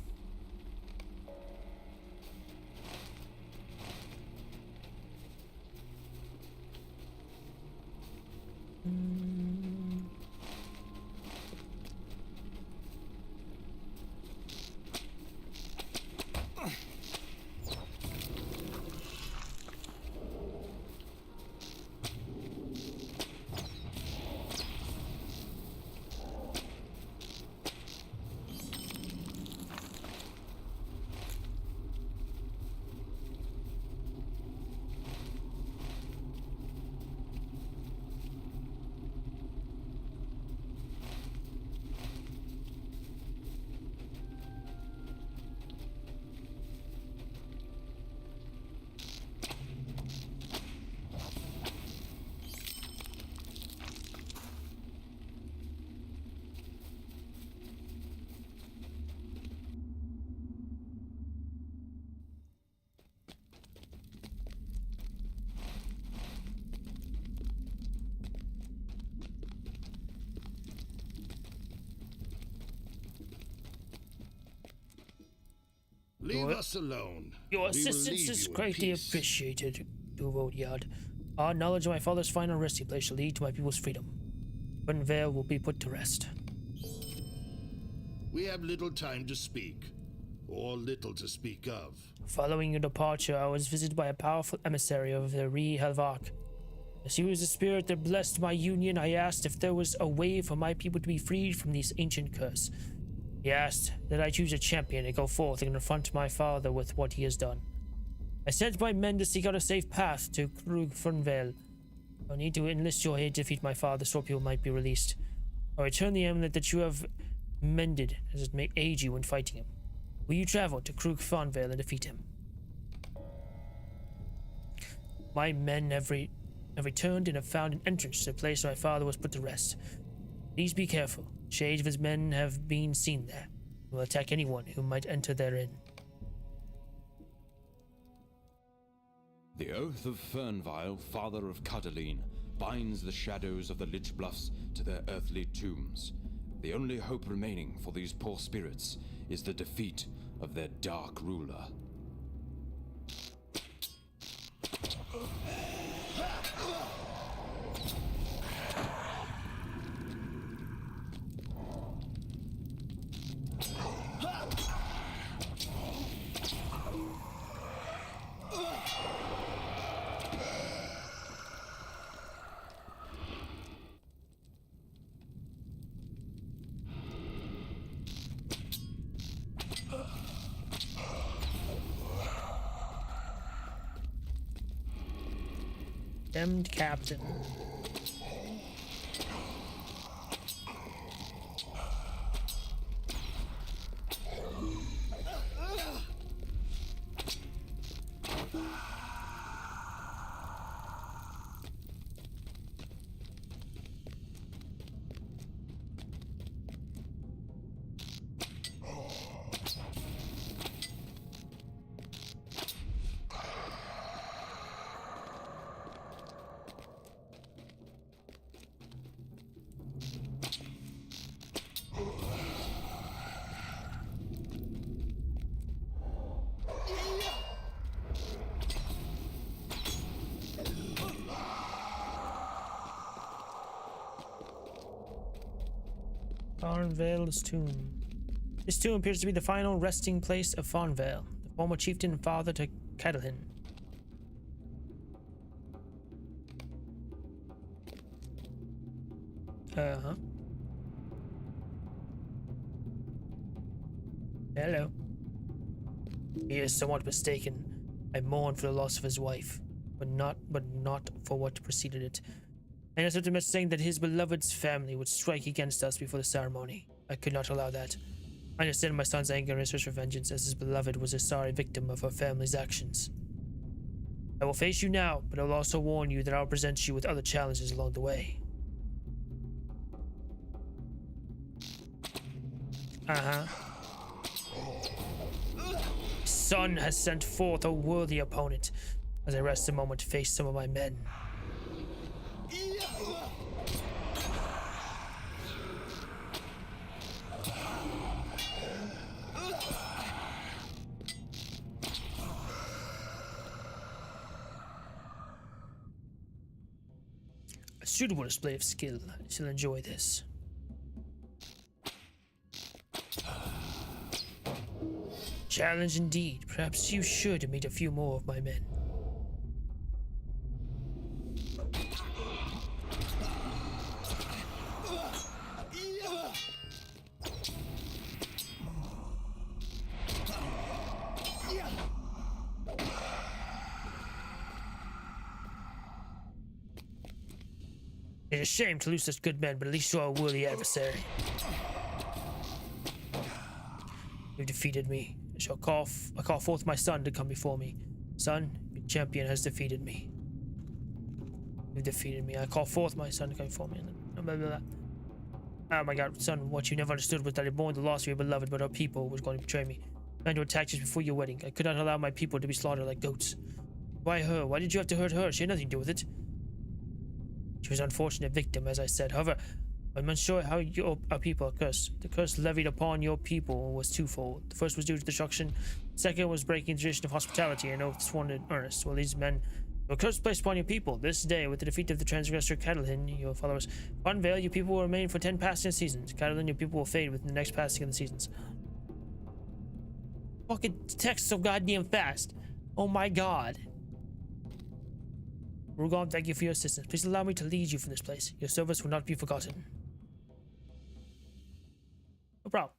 Leave us alone. Your We will assistance leave is you in greatly peace. appreciated, Duvodyard. Our knowledge of my father's final resting place shall lead to my people's freedom. Bunvale will be put to rest. We have little time to speak, or little to speak of. Following your departure, I was visited by a powerful emissary of the Helvark. As he was the spirit that blessed my union, I asked if there was a way for my people to be freed from this ancient curse. He asked that I choose a champion and go forth and confront my father with what he has done. I sent my men to seek out a safe path to Krug Fernvale. I need to enlist your aid to defeat my father so people might be released. I return the amulet that you have mended, as it may aid you in fighting him. Will you travel to Krug Fernvale and defeat him? My men have returned and have found an entrance to the place where my father was put to rest. Please be careful. Shades of his men have been seen there. They will attack anyone who might enter therein. The oath of Fernvile, father of Cadaline, binds the shadows of the Lich Bluffs to their earthly tombs. The only hope remaining for these poor spirits is the defeat of their dark ruler. Condemned captain. Farnvale's tomb. This tomb appears to be the final resting place of Farnvale, the former chieftain and father to Catelyn. Uh-huh. Hello. He is somewhat mistaken. I mourn for the loss of his wife, but not for what preceded it. And I sent a message saying that his beloved's family would strike against us before the ceremony. I could not allow that. I understand my son's anger and his search for vengeance, as his beloved was a sorry victim of her family's actions. I will face you now, but I will also warn you that I will present you with other challenges along the way. Son has sent forth a worthy opponent. As I rest a moment to face some of my men. A suitable display of skill. I shall enjoy this. Challenge indeed. Perhaps you should meet a few more of my men. It is a shame to lose such good men, but at least you are a worthy adversary. You defeated me. I call forth my son to come before me. Son, your champion has defeated me. You defeated me. I call forth my son to come before me. Blah, blah, blah. Oh my god, son, what you never understood was that I mourned the loss of your beloved, but our people was going to betray me. Planned to attack just before your wedding. I could not allow my people to be slaughtered like goats. Why her? Why did you have to hurt her? She had nothing to do with it. She was an unfortunate victim, as I said. However, I'm unsure how our people are cursed. The curse levied upon your people was twofold. The first was due to destruction. The second was breaking the tradition of hospitality and oath sworn in earnest. Well, these men were curse placed upon your people. This day, with the defeat of the transgressor Catelyn, your followers, Farnvale, your people will remain for 10 passing seasons. Catelyn, your people will fade within the next passing of the seasons. Fucking text so goddamn fast. Oh my god. Rugon, thank you for your assistance. Please allow me to lead you from this place. Your service will not be forgotten. No problem.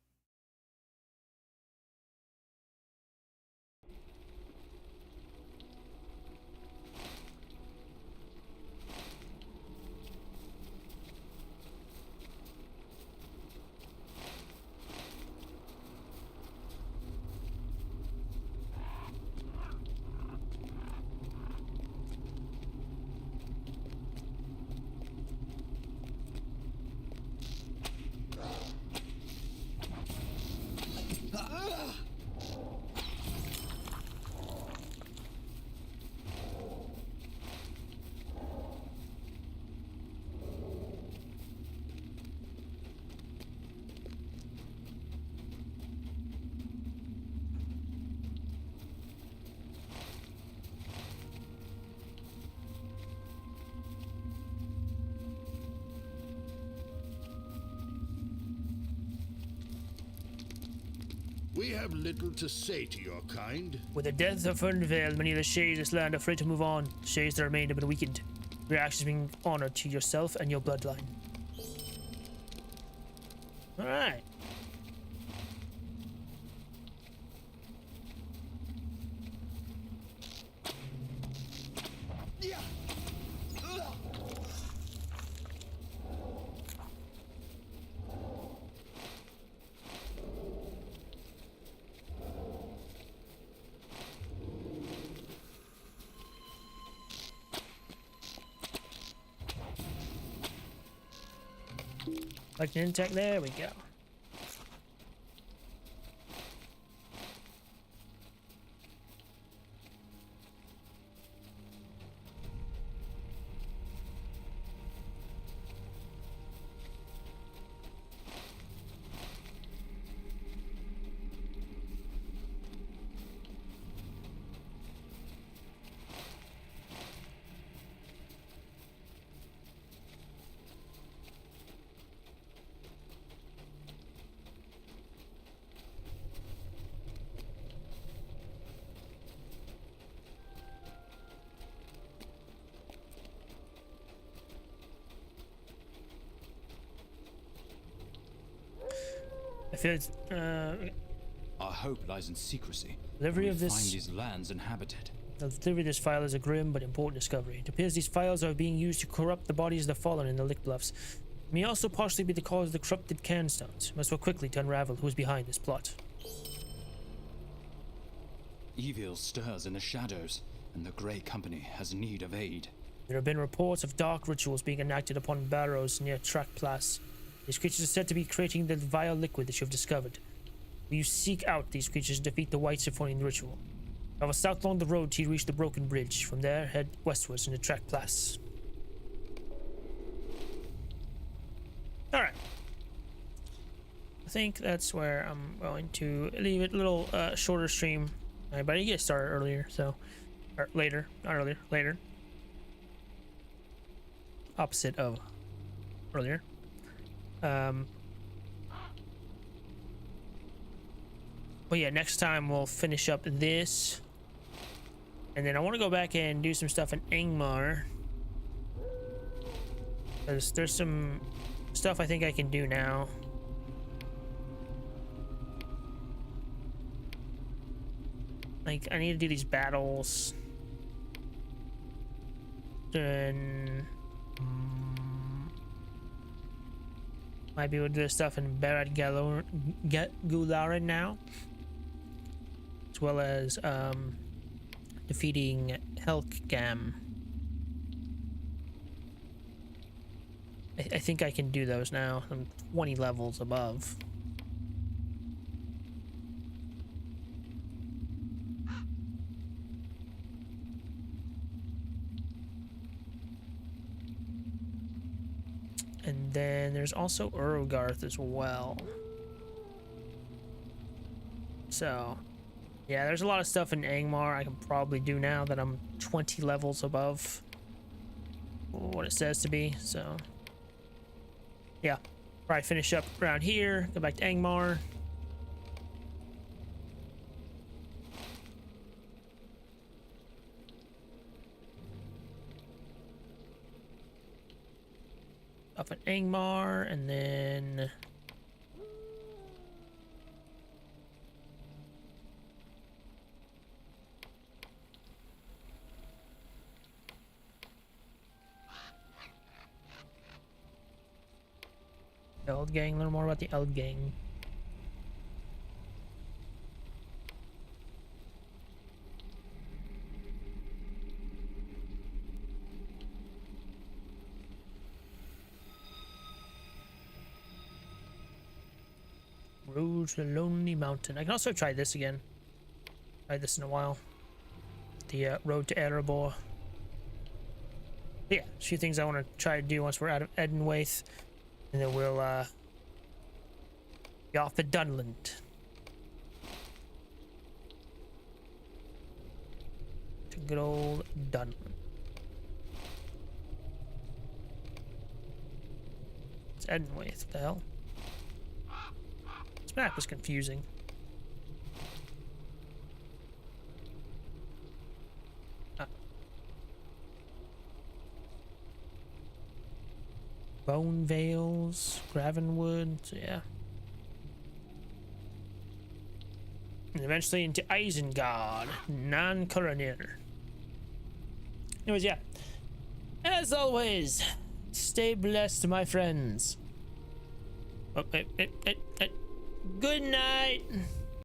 We have little to say to your kind. With the death of Fernvale, many of the Shays of this land are afraid to move on. The Shays that remained have been weakened. Your actions bring honor to yourself and your bloodline. Alright. Like an intake. There we go. I feel it's, Our hope lies in secrecy. Delivery We of this- find these lands inhabited. the delivery of this file is a grim but important discovery. It appears these files are being used to corrupt the bodies of the fallen in the Lick Bluffs. It may also partially be the cause of the corrupted cairnstones. We must work quickly to unravel who is behind this plot. Evil stirs in the shadows, and the Grey Company has need of aid. There have been reports of dark rituals being enacted upon barrows near Track Place. These creatures are said to be creating the vile liquid that you have discovered. Will you seek out these creatures and defeat the whites performing the ritual? Travel south along the road till you reach the broken bridge. From there, head westwards into Track Place. Alright. I think that's where I'm going to leave it. A little shorter stream. But I get started earlier, so... Or later. Not earlier. Later. Opposite of earlier. But yeah, next time we'll finish up this. And then I want to go back and do some stuff in Angmar. There's some stuff I think I can do now. Like, I need to do these battles. Then... might be able to do this stuff in Barad Gularin now. As well as defeating Helkgam. I think I can do those now. I'm 20 levels above. And then there's also Urgarth as well. So, yeah, there's a lot of stuff in Angmar I can probably do now that I'm 20 levels above what it says to be. So, yeah, probably finish up around here, go back to Angmar. Up at Angmar, and then Eld Gang, learn more about the Eld Gang. Road to the Lonely Mountain. I can also try this again. Tried this in a while. The Road to Erebor. Yeah, a few things I want to try to do once we're out of Enedwaith. And then we'll be off to Dunland. To good old Dunland. It's Enedwaith, what the hell? This map is confusing. Bone Vales, Gravenwood, so yeah. And eventually into Isengard, Non-Coronir. Anyways, yeah. As always, stay blessed, my friends. Oh, good night.